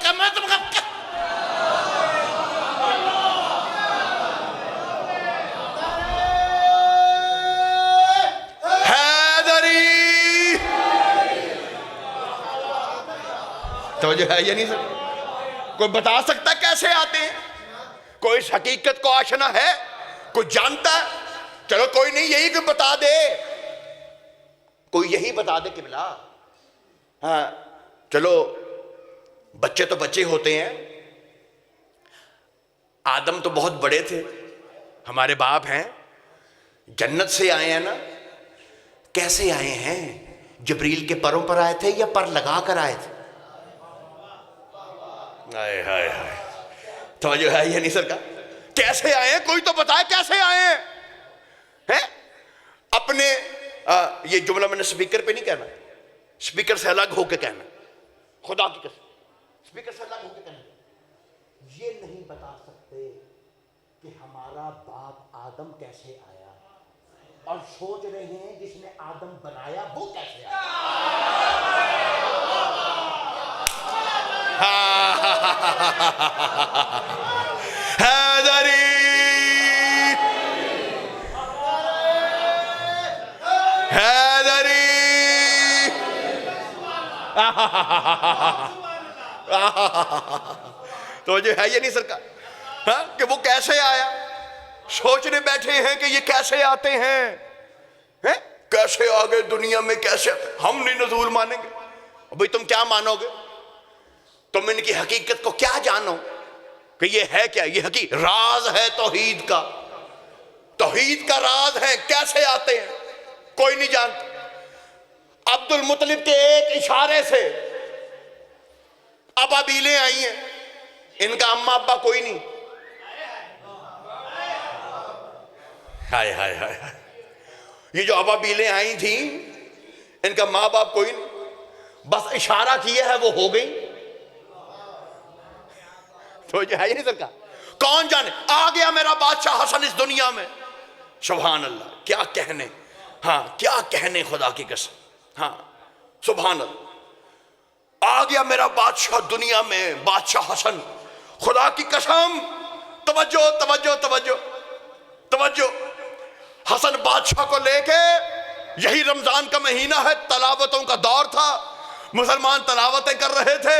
حیدری. توجہ ہے یا نہیں سر؟ کوئی بتا سکتا کیسے آتے ہیں؟ کوئی اس حقیقت کو آشنا ہے؟ کوئی جانتا ہے؟ چلو کوئی نہیں, یہی کوئی بتا دے, کوئی یہی بتا دے قبلہ. ہاں چلو, بچے تو بچے ہوتے ہیں. آدم تو بہت بڑے تھے, ہمارے باپ ہیں, جنت سے آئے ہیں نا. کیسے آئے ہیں؟ جبریل کے پروں پر آئے تھے یا پر لگا کر آئے تھے؟ ہائے ہائے ہائے, توجہ ہے یہ نہیں سر کا؟ کیسے آئے ہیں کوئی تو بتائے کیسے آئے ہیں؟ اپنے یہ جملہ میں نے سپیکر پہ نہیں کہنا, سپیکر سے الگ ہو کے کہنا, خدا کی قسم سپیکر سے الگ ہو کے کہنا. یہ نہیں بتا سکتے کہ ہمارا باپ آدم کیسے آیا, اور سوچ رہے ہیں جس نے آدم بنایا وہ کیسے آیا. حیدری حیدری تو جو ہے یہ نہیں سرکار, ہاں کہ وہ کیسے آیا. سوچنے بیٹھے ہیں کہ یہ کیسے آتے ہیں, کیسے آگے دنیا میں, کیسے ہم نہیں نزول مانیں گے. بھئی تم کیا مانو گے؟ تم ان کی حقیقت کو کیا جانو کہ یہ ہے کیا؟ یہ حقیقت راز ہے توحید کا, توحید کا راز ہے. کیسے آتے ہیں کوئی نہیں جانتا. عبد المطلب کے ایک اشارے سے ابابیلیں آئی ہیں, ان کا اماں ابا کوئی نہیں. ہائے ہائے ہائے, یہ جو ابابیلیں آئی تھیں ان کا ماں باپ کوئی نہیں, بس اشارہ کیا ہے وہ ہو گئی. تو جو ہے یہ نہیں سر کا, کون جانے آ گیا میرا بادشاہ حسن اس دنیا میں. سبحان اللہ, کیا کہنے, ہاں کیا کہنے, خدا کی قسم, ہاں سبحان اللہ. آ گیا میرا بادشاہ دنیا میں, بادشاہ حسن, خدا کی قسم. توجہ توجہ توجہ توجہ. حسن بادشاہ کو لے کے, یہی رمضان کا مہینہ ہے, تلاوتوں کا دور تھا, مسلمان تلاوتیں کر رہے تھے,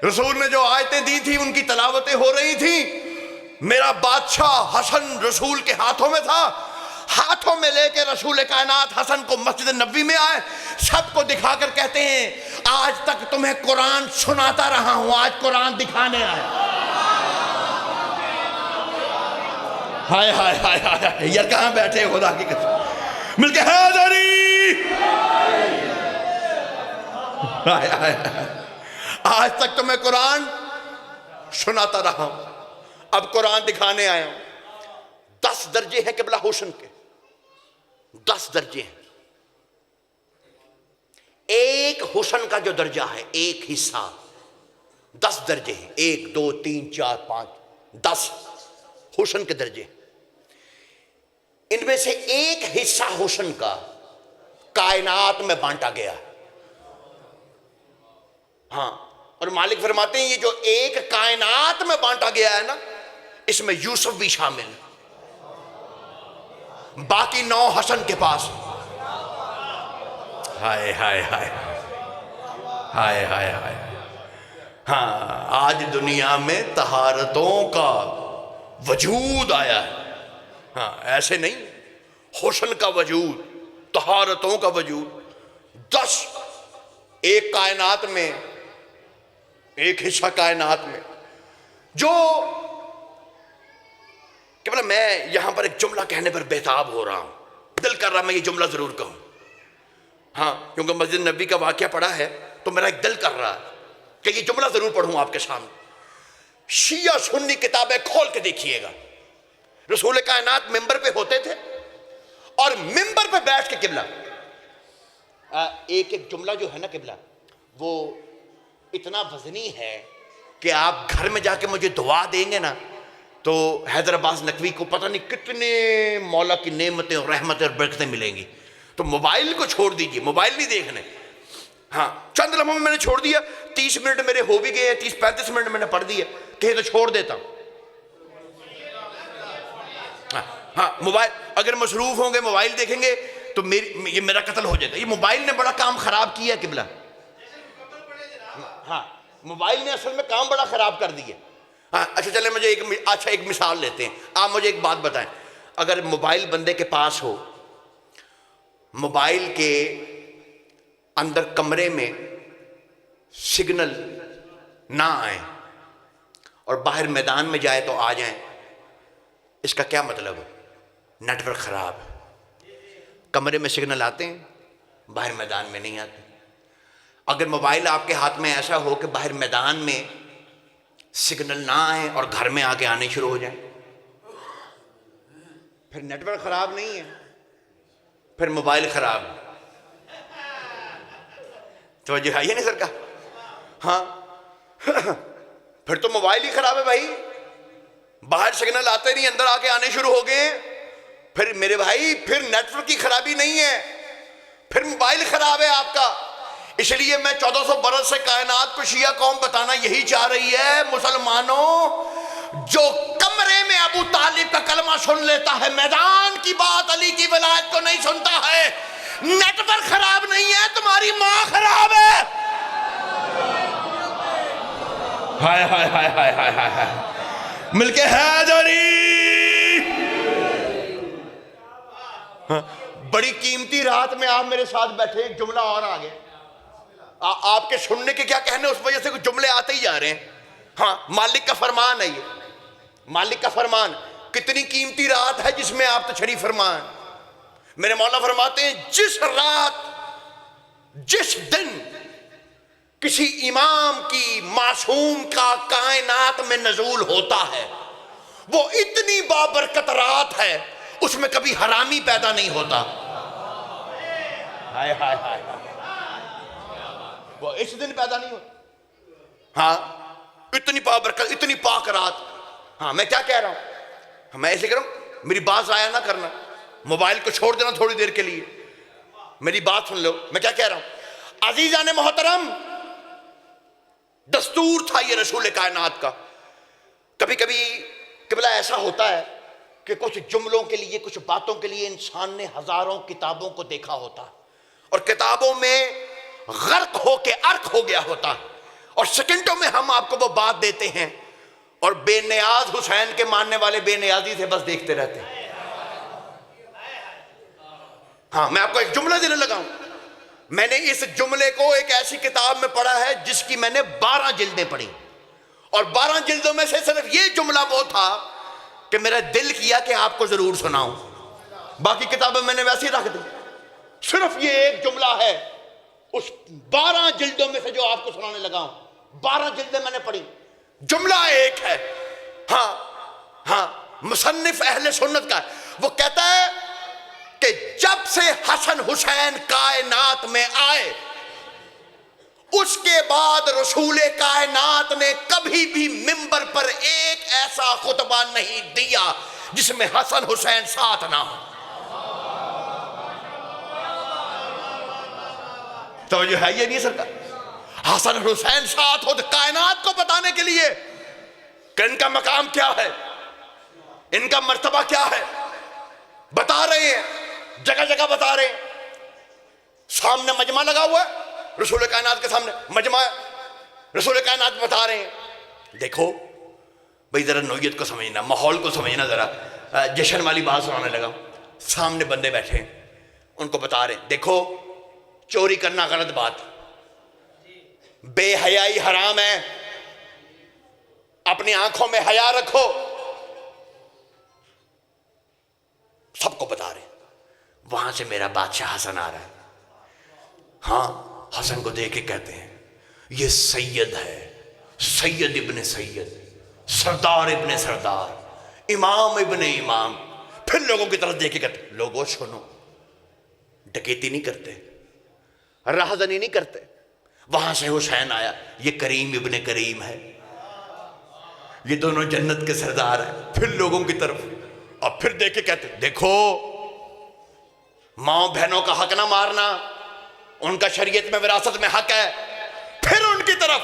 رسول نے جو آیتیں دی تھی ان کی تلاوتیں ہو رہی تھیں. میرا بادشاہ حسن رسول کے ہاتھوں میں تھا, ہاتھوں میں لے کے رسول کائنات حسن کو مسجد نبوی میں آئے, سب کو دکھا کر کہتے ہیں آج تک تمہیں قرآن سناتا رہا ہوں, آج قرآن دکھانے آیا. ہائے ہائے ہائے ہائے, یار کہاں بیٹھے خدا کی قسم, مل کے حیدری. ہائے ہائے, آج تک تو میں قرآن سناتا رہا ہوں, اب قرآن دکھانے آیا ہوں. 10 درجے ہیں قبلہ حسن کے, 10 درجے ہیں. ایک حسن کا جو درجہ ہے, ایک حصہ, 10 درجے ہیں, 1 2 3 4 5 10 حسن کے درجے. ان میں سے ایک حصہ حسن کا کائنات میں بانٹا گیا. ہاں, اور مالک فرماتے ہیں یہ جو ایک کائنات میں بانٹا گیا ہے نا, اس میں یوسف بھی شامل ہے, باقی 9 حسن کے پاس. ہائے ہائے ہائے ہائے ہائے ہائے. ہاں, آج دنیا میں طہارتوں کا وجود آیا ہے. ہاں ایسے نہیں, حسن کا وجود, طہارتوں کا وجود. 10 ایک کائنات میں, ایک حصہ کائنات میں. جو کہ بلا میں یہاں پر ایک جملہ کہنے پر بےتاب ہو رہا ہوں, دل کر رہا میں یہ جملہ ضرور کہوں. ہاں کیونکہ مسجد نبی کا واقعہ پڑا ہے تو میرا ایک دل کر رہا ہے کہ یہ جملہ ضرور پڑھوں آپ کے سامنے. شیعہ سنی کتابیں کھول کے دیکھیے گا, رسول کائنات ممبر پہ ہوتے تھے اور ممبر پہ بیٹھ کے قبلہ ایک ایک جملہ جو ہے نا قبلہ وہ اتنا وزنی ہے کہ آپ گھر میں جا کے مجھے دعا دیں گے نا تو حیدر عباس نقوی کو پتہ نہیں کتنے مولا کی نعمتیں اور رحمتیں اور برکتیں ملیں گی. تو موبائل کو چھوڑ دیجئے, موبائل نہیں دیکھنے. ہاں چند لمحوں میں نے چھوڑ دیا, 30 منٹ میرے ہو بھی گئے, 30-35 منٹ میں نے پڑھ دیا, کہیں تو چھوڑ دیتا ہوں. ہاں موبائل اگر مصروف ہوں گے, موبائل دیکھیں گے تو یہ میرا قتل ہو جائے گا. یہ موبائل نے بڑا کام خراب کیا قبلہ. ہاں موبائل نے اصل میں کام بڑا خراب کر دیا. ہاں اچھا چلیں مجھے ایک مثال لیتے ہیں. آپ مجھے ایک بات بتائیں, اگر موبائل بندے کے پاس ہو, موبائل کے اندر کمرے میں سگنل نہ آئے اور باہر میدان میں جائے تو آ جائیں, اس کا کیا مطلب ہے؟ نیٹ ورک خراب. کمرے میں سگنل آتے ہیں, باہر میدان میں نہیں آتے. اگر موبائل آپ کے ہاتھ میں ایسا ہو کہ باہر میدان میں سگنل نہ آئیں اور گھر میں آ کے آنے شروع ہو جائیں, پھر نیٹ ورک خراب نہیں ہے, پھر موبائل خراب. توجہ ہے یہ نہیں سر کا؟ ہاں پھر تو موبائل ہی خراب ہے بھائی. باہر سگنل آتے نہیں, اندر آ کے آنے شروع ہو گئے, پھر میرے بھائی پھر نیٹ ورک کی خرابی نہیں ہے, پھر موبائل خراب ہے آپ کا. اس لیے میں 1400 برس سے کائنات کو شیعہ قوم بتانا یہی چاہ رہی ہے, مسلمانوں جو کمرے میں ابو طالب کا کلمہ سن لیتا ہے, میدان کی بات علی کی ولایت کو نہیں سنتا ہے, نیٹ ورک خراب نہیں ہے, تمہاری ماں خراب ہے. ہائے ہائے ہائے ہائے ہائے ہائے, مل کے حیدری. بڑی قیمتی رات میں آپ میرے ساتھ بیٹھے, ایک جملہ اور آ گیا. آپ کے سننے کے کیا کہنے, اس وجہ سے کچھ جملے آتے ہی جا رہے ہیں. ہاں مالک کا فرمان ہے یہ, مالک کا فرمان. کتنی قیمتی رات ہے جس میں آپ تشریف فرمان. میرے مولا فرماتے ہیں جس رات, جس دن کسی امام کی معصوم کا کائنات میں نزول ہوتا ہے, وہ اتنی بابرکت رات ہے, اس میں کبھی حرامی پیدا نہیں ہوتا. ہائے ہائے ہائے, وہ اس دن پیدا نہیں ہوتا. ہاں اتنی بابرکت, اتنی پاک رات. ہاں میں کیا کہہ رہا ہوں, میں ایسے کہہ رہا ہوں, میری بات ضائع نہ کرنا, موبائل کو چھوڑ دینا تھوڑی دیر کے لیے, میری بات سن لو. میں کیا کہہ رہا ہوں, عزیزان محترم, دستور تھا یہ رسول کائنات کا. کبھی کبھی قبلہ ایسا ہوتا ہے کہ کچھ جملوں کے لیے, کچھ باتوں کے لیے انسان نے ہزاروں کتابوں کو دیکھا ہوتا اور کتابوں میں غرق ہو کے عرق ہو گیا ہوتا, اور سیکنڈوں میں ہم آپ کو وہ بات دیتے ہیں اور بے نیاز حسین کے ماننے والے بے نیازی سے بس دیکھتے رہتے ہیں. ہاں میں آپ کو ایک جملہ دینے لگا ہوں. میں نے اس جملے کو ایک ایسی کتاب میں پڑھا ہے جس کی میں نے 12 جلدیں پڑھی, اور 12 جلدوں میں سے صرف یہ جملہ وہ تھا کہ میرا دل کیا کہ آپ کو ضرور سناؤں. باقی کتابیں میں نے ویسے ہی رکھ دی, صرف یہ ایک جملہ ہے اس 12 جلدوں میں سے جو آپ کو سنانے لگا ہوں. 12 جلدیں میں نے پڑھی, جملہ ایک ہے. ہاں ہاں مصنف اہل سنت کا ہے. وہ کہتا ہے کہ جب سے حسن حسین کائنات میں آئے, اس کے بعد رسول کائنات نے کبھی بھی منبر پر ایک ایسا خطبہ نہیں دیا جس میں حسن حسین ساتھ نہ ہو. تو جو ہے یہ نہیں سرکار, حسن حسین ساتھ ہو کائنات کو بتانے کے لیے کہ ان کا مقام کیا ہے, ان کا مرتبہ کیا ہے, بتا رہے ہیں, جگہ جگہ بتا رہے ہیں. سامنے مجمع لگا ہوا ہے, رسول کائنات کے سامنے مجمع ہے, رسول کائنات بتا رہے ہیں. دیکھو بھئی ذرا نوعیت کو سمجھنا, ماحول کو سمجھنا, ذرا جشن والی بات سنانے لگا. سامنے بندے بیٹھے ہیں, ان کو بتا رہے ہیں دیکھو چوری کرنا غلط بات, بے حیائی حرام ہے, اپنی آنکھوں میں حیا رکھو. سب کو بتا رہے ہیں. وہاں سے میرا بادشاہ حسن آ رہا ہے. ہاں حسن کو دیکھ کے کہتے ہیں یہ سید ہے, سید ابن سید, سردار ابن سردار, امام ابن امام. پھر لوگوں کی طرف دیکھ کے کہتے ہیں لوگوں سنو, ڈکیتی نہیں کرتے, راہزنی نہیں کرتے, وہاں سے حسین آیا، یہ کریم ابن کریم ہے، یہ دونوں جنت کے سردار ہیں. پھر لوگوں کی طرف، اور پھر دیکھ کے کہتے دیکھو ماں بہنوں کا حق نہ مارنا، ان کا شریعت میں وراثت میں حق ہے. پھر ان کی طرف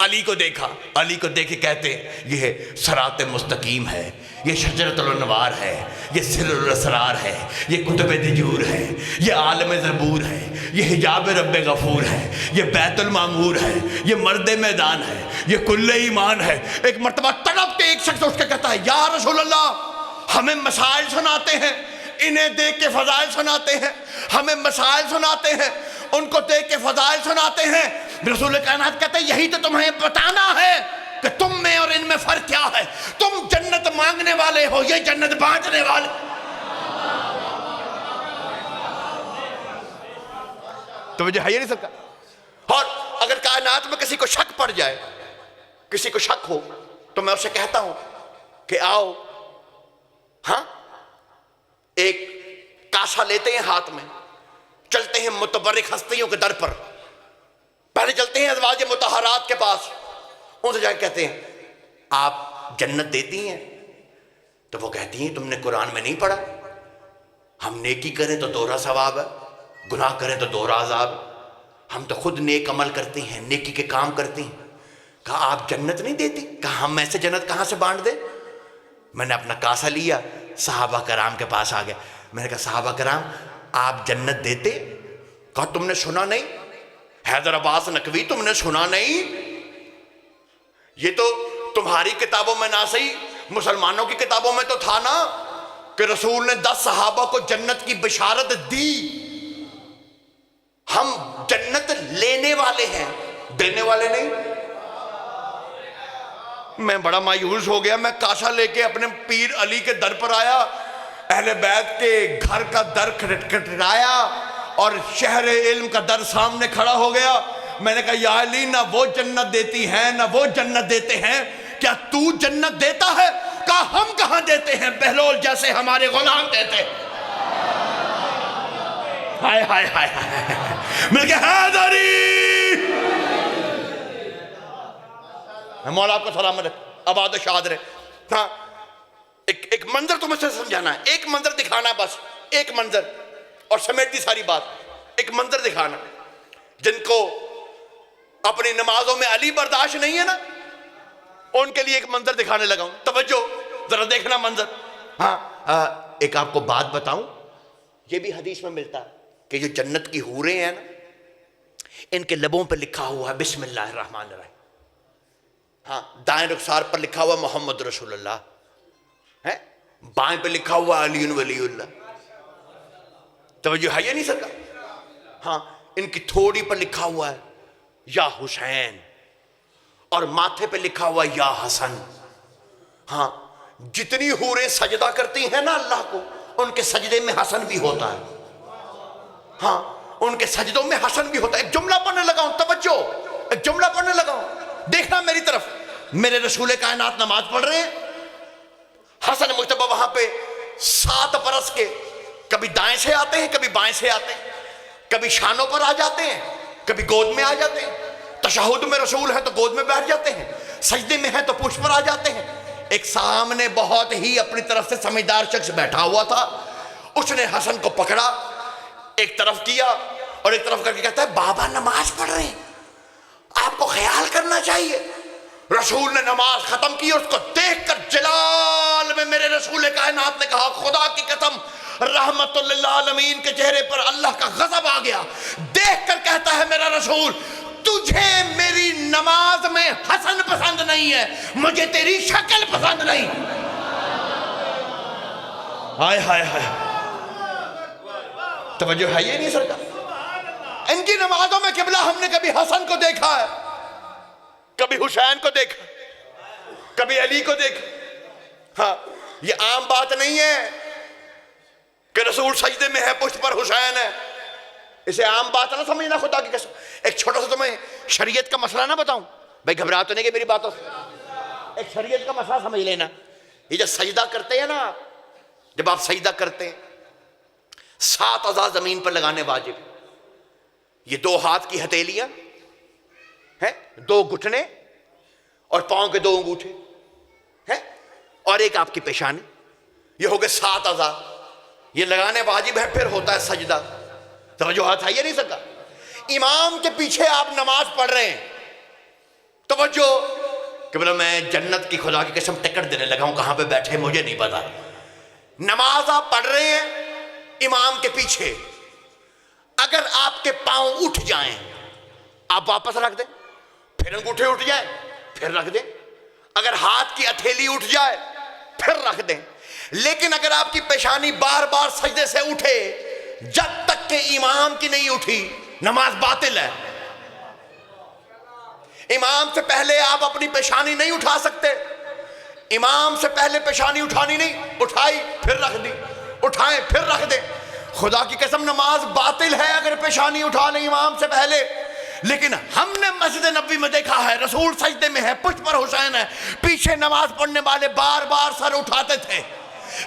علی کو دیکھا، علی کو دیکھ کے کہتے یہ صراط مستقیم ہے، یہ شجرۃ الانوار ہے، یہ سر الاسرار ہے، یہ کتب دجور ہے، یہ عالم زبور ہے، یہ حجاب رب غفور ہے، یہ بیت المعمور ہے، یہ مرد میدان ہے، یہ کل ایمان ہے. ایک مرتبہ تڑپ کے ایک شخص اس کے کہتا ہے یا رسول اللہ ہمیں مسائل سناتے ہیں، انہیں دیکھ کے فضائل سناتے ہیں، ہمیں مسائل سناتے ہیں، ان کو دیکھ کے فضائل سناتے ہیں. رسول کائنات کہتے ہیں یہی تو تمہیں بتانا ہے کہ تم میں اور ان میں فرق کیا ہے. تم جنت مانگنے والے ہو، یہ جنت بانٹنے والے. توجہ ہے یہ نہیں سب کا. اور اگر کائنات میں کسی کو شک پڑ جائے، کسی کو شک ہو، تو میں اسے کہتا ہوں کہ آؤ، ہاں ایک کاسا لیتے ہیں ہاتھ میں، چلتے ہیں متبرک ہستیوں کے در پر. پہلے چلتے ہیں ازواج مطہرات کے پاس، ان سے جا کے کہتے ہیں آپ جنت دیتی ہیں؟ تو وہ کہتی ہیں تم نے قرآن میں نہیں پڑھا ہم نیکی کریں تو دوہرا ثواب ہے، گناہ کریں تو دوہرا عذاب ہے. ہم تو خود نیک عمل کرتے ہیں، نیکی کے کام کرتے ہیں. کہا آپ جنت نہیں دیتی؟ کہا ہم ایسے جنت کہاں سے بانٹ دیں. میں نے اپنا کاسا لیا، صحابہ کرام کے پاس آ گیا. میں نے کہا صحابہ کرام آپ جنت دیتے؟ کہا تم نے سنا نہیں؟ حیدر عباس نقوی تم نے سنا نہیں؟ یہ تو تمہاری کتابوں میں نہ صحیح، مسلمانوں کی کتابوں میں تو تھا نا کہ رسول نے 10 صحابہ کو جنت کی بشارت دی. ہم جنت لینے والے ہیں، دینے والے نہیں. میں بڑا مایوس ہو گیا. میں کاسا لے کے اپنے پیر علی کے در پر آیا، اہل بیت کے گھر کا در کھٹکھٹایا اور شہر علم کا در سامنے کھڑا ہو گیا. میں نے کہا یا علی نہ وہ جنت دیتی ہیں نہ وہ جنت دیتے ہیں، کیا تو جنت دیتا ہے؟ کہا ہم کہاں دیتے ہیں، بہلول جیسے ہمارے غلام دیتے ہیں. ہائے ہائے ہائے ہائے. میں نے کہا حیدری، مولا آپ کو سلامت رکھے، آباد و شاد رہے. ہاں ایک منظر تمہیں سے سمجھانا ہے، ایک منظر دکھانا ہے، بس ایک منظر، اور سمیٹ دی ساری بات. ایک منظر دکھانا. جن کو اپنی نمازوں میں علی برداشت نہیں ہے نا، ان کے لیے ایک منظر دکھانے لگا ہوں. توجہ ذرا دیکھنا منظر. ہاں ایک آپ کو بات بتاؤں، یہ بھی حدیث میں ملتا ہے کہ جو جنت کی حوریں ہیں نا، ان کے لبوں پہ لکھا ہوا ہے بسم اللہ الرحمن الرحیم. ہاں دائیں رخسار پر لکھا ہوا محمد رسول اللہ ہے، بائیں پہ لکھا ہوا علی ولی اللہ. توجہ ہے یہ نہیں سکا. ہاں ان کی تھوڑی پر لکھا ہوا ہے یا حسین، اور ماتھے پہ لکھا ہوا یا حسن. ہاں جتنی حوریں سجدہ کرتی ہیں نا اللہ کو، ان کے سجدے میں حسن بھی ہوتا ہے. ہاں ان کے سجدوں میں حسن بھی ہوتا ہے. ایک جملہ پڑھنے لگا ہوں، توجہ، ایک جملہ پڑھنے لگا ہوں، دیکھنا میری طرف. میرے رسول کائنات نماز پڑھ رہے ہیں، حسن مجتبی وہاں پہ 7 برس کے، کبھی دائیں سے آتے ہیں کبھی بائیں سے آتے ہیں، کبھی شانوں پر آ جاتے ہیں کبھی گود میں آ جاتے ہیں. تشہد میں رسول ہے تو گود میں بیٹھ جاتے ہیں، سجدے میں ہے تو پشت پر آ جاتے ہیں. ایک سامنے بہت ہی اپنی طرف سے سمجھدار شخص بیٹھا ہوا تھا، اس نے حسن کو پکڑا، ایک طرف کیا اور ایک طرف کر کے کہتا ہے بابا نماز پڑھ رہے ہیں، آپ کو خیال کرنا چاہیے. رسول نے نماز ختم کی اور اس کو دیکھ کر جلال میں میرے رسول کائنات نے کہا خدا کی قسم رحمت للعالمین کے چہرے پر اللہ کا غضب آ گیا. دیکھ کر کہتا ہے میرا رسول تجھے میری نماز میں حسن پسند نہیں ہے، مجھے تیری شکل پسند نہیں. ہائے ہائے ہائے. توجہ ہے یہ نہیں سرکار. ان کی نمازوں میں قبلہ ہم نے کبھی حسن کو دیکھا ہے، کبھی حسین کو دیکھا، کبھی علی کو دیکھا. ہاں یہ عام بات نہیں ہے کہ رسول سجدے میں ہے پشت پر حسین ہے، اسے عام بات نہ سمجھنا خدا کی قسم. ایک چھوٹا سا تمہیں شریعت کا مسئلہ نہ بتاؤں، بھائی گھبرا تو نہیں کہ میری باتوں سے، ایک شریعت کا مسئلہ سمجھ لینا. یہ جب سجدہ کرتے ہیں نا، جب آپ سجدہ کرتے ہیں 7 اعضاء زمین پر لگانے واجب. یہ 2 ہاتھ کی ہتھیلیاں ہیں، 2 گھٹنے اور پاؤں کے 2 انگوٹھے ہیں، اور ایک آپ کی پیشانی، یہ ہو گئے 7 اعضاء. یہ لگانے واجب ہے. پھر ہوتا ہے سجدہ. توجہ ہے یہ نہیں سکا. امام کے پیچھے آپ نماز پڑھ رہے ہیں، توجہ کہ بولا میں جنت کی خدا کی قسم ٹکٹ دینے لگا ہوں، کہاں پہ بیٹھے مجھے نہیں پتا. نماز آپ پڑھ رہے ہیں امام کے پیچھے، اگر آپ کے پاؤں اٹھ جائیں آپ واپس رکھ دیں، پھر انگوٹھے اٹھ جائے پھر رکھ دیں، اگر ہاتھ کی ہتھیلی اٹھ جائے پھر رکھ دیں. لیکن اگر آپ کی پیشانی بار بار سجدے سے اٹھے جب تک کہ امام کی نہیں اٹھی، نماز باطل ہے. امام سے پہلے آپ اپنی پیشانی نہیں اٹھا سکتے. امام سے پہلے پیشانی اٹھانی نہیں، اٹھائی پھر رکھ دی، اٹھائیں پھر رکھ دیں. خدا کی قسم نماز باطل ہے اگر پیشانی اٹھا لیں امام سے پہلے. لیکن ہم نے مسجد نبوی میں دیکھا ہے رسول سجدے میں ہے، پشت پر حسین ہے، پیچھے نماز پڑھنے والے بار بار سر اٹھاتے تھے،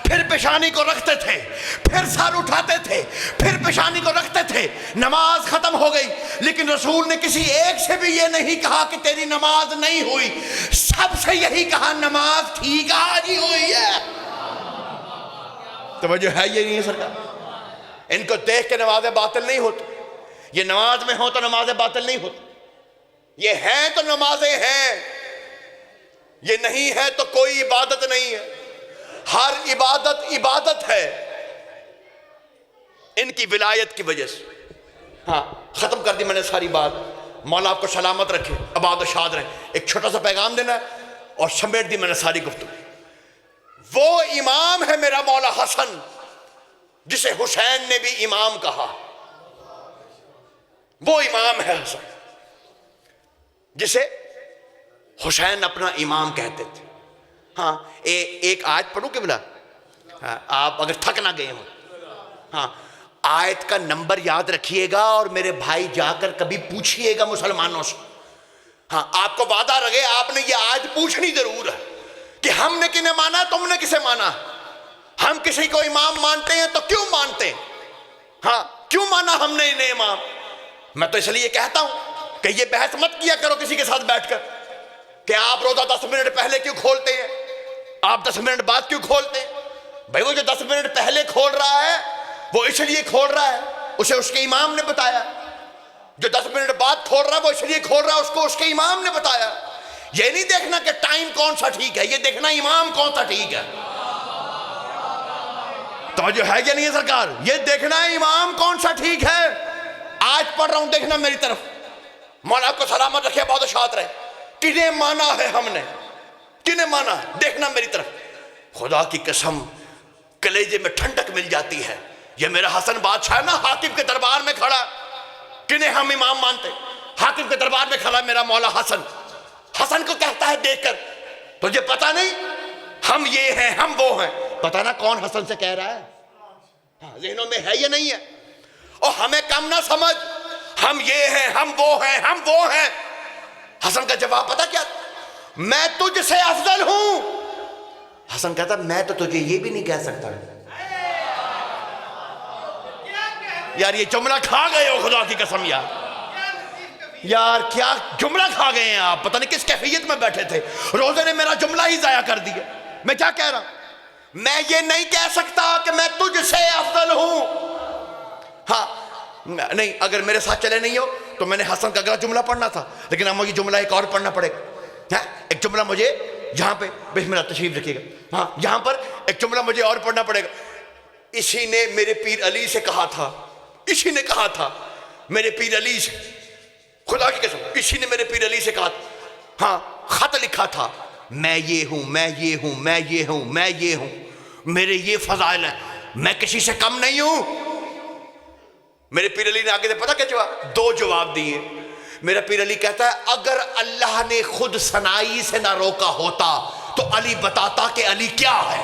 پھر پیشانی کو رکھتے تھے، پھر سر اٹھاتے تھے، پھر پیشانی کو رکھتے تھے. نماز ختم ہو گئی، لیکن رسول نے کسی ایک سے بھی یہ نہیں کہا کہ تیری نماز نہیں ہوئی. سب سے یہی کہا نماز ٹھیک آج ہی ہوئی ہے. توجہ ہے یہ نہیں ہے سرکار. ان کو دیکھ کے نمازیں باطل نہیں ہوتی. یہ نماز میں ہو تو نمازیں باطل نہیں ہوتی. یہ ہیں تو نمازیں ہیں، یہ نہیں ہے تو کوئی عبادت نہیں ہے. ہر عبادت عبادت ہے ان کی ولایت کی وجہ سے. ہاں ختم کر دی میں نے ساری بات. مولا آپ کو سلامت رکھے، آباد و شاد رہے. ایک چھوٹا سا پیغام دینا ہے اور سمیٹ دی میں نے ساری گفتگو. وہ امام ہے میرا مولا حسن جسے حسین نے بھی امام کہا. وہ امام ہے حسن جسے حسین اپنا امام کہتے تھے. ہاں ایک آیت پڑھوں کہ بلا آپ اگر تھک نہ گئے ہوں. ہاں آیت کا نمبر یاد رکھیے گا اور میرے بھائی جا کر کبھی پوچھئے گا مسلمانوں سے. ہاں آپ کو وعدہ رہے آپ نے یہ آیت پوچھنی ضرور ہے کہ ہم نے کنہیں مانا، تم نے کسے مانا. ہم کسی کو امام مانتے ہیں تو کیوں مانتے ہیں؟ ہاں کیوں مانا ہم نے انہیں امام؟ میں تو اس لیے کہتا ہوں کہ یہ بحث مت کیا کرو کسی کے ساتھ بیٹھ کر کہ آپ روزہ 10 منٹ پہلے کیوں کھولتے ہیں، آپ 10 منٹ بعد کیوں کھولتے ہیں. بھائی وہ جو 10 منٹ پہلے کھول رہا ہے وہ اس لیے کھول رہا ہے، اسے اس کے امام نے بتایا. جو 10 منٹ بعد کھول رہا ہے وہ اس لیے کھول رہا ہے، اس کو اس کے امام نے بتایا. یہ نہیں دیکھنا کہ ٹائم کون سا ٹھیک ہے، یہ دیکھنا امام کون سا ٹھیک ہے. توجہ ہے یا نہیں ہے سرکار؟ یہ دیکھنا ہے امام کون سا ٹھیک ہے. آج پڑھ رہا ہوں دیکھنا میری طرف. مولا آپ کو سلامت رکھے، بہت شاد رہے. کنہیں مانا ہے ہم نے، کنہیں مانا ہے، دیکھنا میری طرف. خدا کی قسم کلیجے میں ٹھنڈک مل جاتی ہے. یہ میرا حسن بادشاہ نا حاکم کے دربار میں کھڑا، کنہیں ہم امام مانتے. حاکم کے دربار میں کھڑا میرا مولا حسن. حسن کو کہتا ہے دیکھ کر تجھے پتا نہیں ہم یہ ہیں ہم وہ ہیں. پتا نا کون حسن سے کہہ رہا ہے؟ ہاں ذہنوں میں ہے یا نہیں ہے؟ اور ہمیں کم نہ سمجھ، ہم یہ ہیں ہم وہ ہیں ہم وہ ہیں. حسن کا جواب پتا کیا؟ میں تجھ سے افضل ہوں. حسن کہتا میں تو تجھے یہ بھی نہیں کہہ سکتا. یار یہ جملہ کھا گئے ہو خدا کی قسم. یار کیا جملہ کھا گئے ہیں آپ، پتہ نہیں کس کیفیت میں بیٹھے تھے. روزے نے میرا جملہ ہی ضائع کر دیا. میں کیا کہہ رہا ہوں؟ میں یہ نہیں کہہ سکتا کہ میں تجھ سے افضل ہوں. ہاں نہیں، اگر میرے ساتھ چلے نہیں ہو تو میں نے حسن کا اگلا جملہ پڑھنا تھا، لیکن اب مجھے جملہ ایک اور پڑھنا پڑے گا. ایک جملہ مجھے یہاں پہ بسم اللہ تشریف رکھیے گا. ہاں یہاں پر ایک جملہ مجھے اور پڑھنا پڑے گا. اسی نے میرے پیر علی سے کہا تھا، اسی نے کہا تھا میرے پیر علی سے، خدا کی قسم اسی نے میرے پیر علی سے کہا تھا. ہاں خط لکھا تھا، میں یہ ہوں میں یہ ہوں میں یہ ہوں میں یہ ہوں، میرے یہ فضائل ہیں، میں کسی سے کم نہیں ہوں. میرے پیر علی نے آگے سے پتہ کیا جواب؟ 2 جواب دیے. میرا پیر علی کہتا ہے اگر اللہ نے خود سنائی سے نہ روکا ہوتا تو علی بتاتا کہ علی کیا ہے.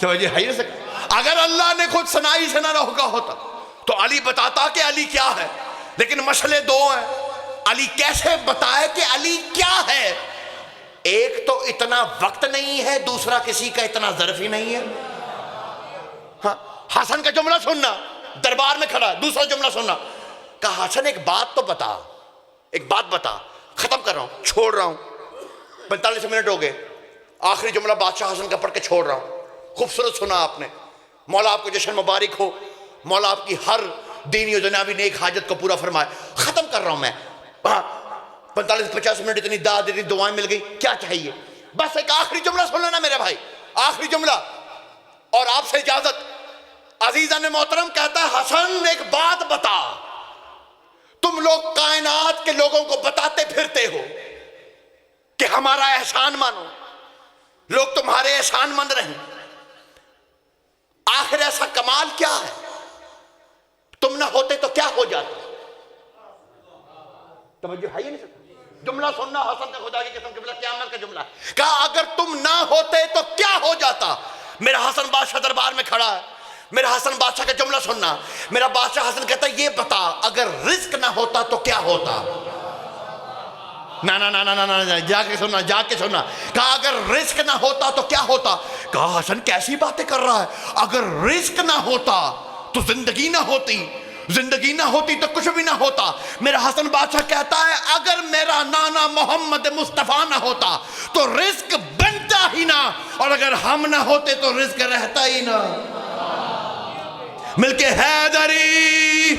سمجھے ہے نا؟ اگر اللہ نے خود سنائی سے نہ روکا ہوتا تو علی بتاتا کہ علی کیا ہے. لیکن مسئلے 2 ہیں. علی کیسے بتائے کہ علی کیا ہے؟ ایک تو اتنا وقت نہیں ہے، دوسرا کسی کا اتنا ظرف ہی نہیں ہے. ہاں حسن کا جملہ سننا، دربار میں کھڑا. دوسرا جملہ سننا، کہا حسن ایک بات تو بتا، ایک بات بتا، ختم کر رہا ہوں، چھوڑ رہا ہوں، 45 منٹ ہو گئے، آخری جملہ بادشاہ حسن کا پڑھ کے چھوڑ رہا ہوں۔ خوبصورت سنا آپ نے، مولا آپ کو جشن مبارک ہو، مولا آپ کی ہر دینی و دنیاوی نیک حاجت کو پورا فرمائے۔ ختم کر رہا ہوں میں، 45-50 منٹ اتنی داد اتنی دعائیں مل گئی، کیا چاہیے؟ بس ایک آخری جملہ سن لینا میرے بھائی، آخری جملہ، اور آپ سے اجازت۔ عزیزان محترم کہتا ہے حسن ایک بات بتا، تم لوگ کائنات کے لوگوں کو بتاتے پھرتے ہو کہ ہمارا احسان مانو، لوگ تمہارے احسان مند رہیں، آخر ایسا کمال کیا ہے؟ تم نہ ہوتے تو کیا ہو جاتا؟ توجہ ہے یہ نہیں سکتا؟ جملہ سننا حسن کا، خدا کی قسم قبلہ قیامت کا جملہ ہے۔ کہا اگر تم نہ ہوتے تو کیا ہو جاتا؟ میرا حسن بادشاہ دربار میں کھڑا ہے، میرا حسن بادشاہ کا جملہ سننا، میرا بادشاہ حسن کہتا ہے یہ بتا اگر رزق نہ ہوتا تو کیا ہوتا؟ نا جا کے سننا، جا کے سننا۔ کہا اگر رزق نہ ہوتا تو کیا ہوتا؟ کہا حسن کیسی باتیں کر رہا ہے، اگر رزق نہ ہوتا تو زندگی نہ ہوتی، زندگی نہ ہوتی تو کچھ بھی نہ ہوتا۔ میرا حسن بادشاہ کہتا ہے اگر میرا نانا محمد مصطفیٰ نہ ہوتا تو رزق بنتا ہی نہ، اور اگر ہم نہ ہوتے تو رزق رہتا ہی نہ۔ مل کے حیدری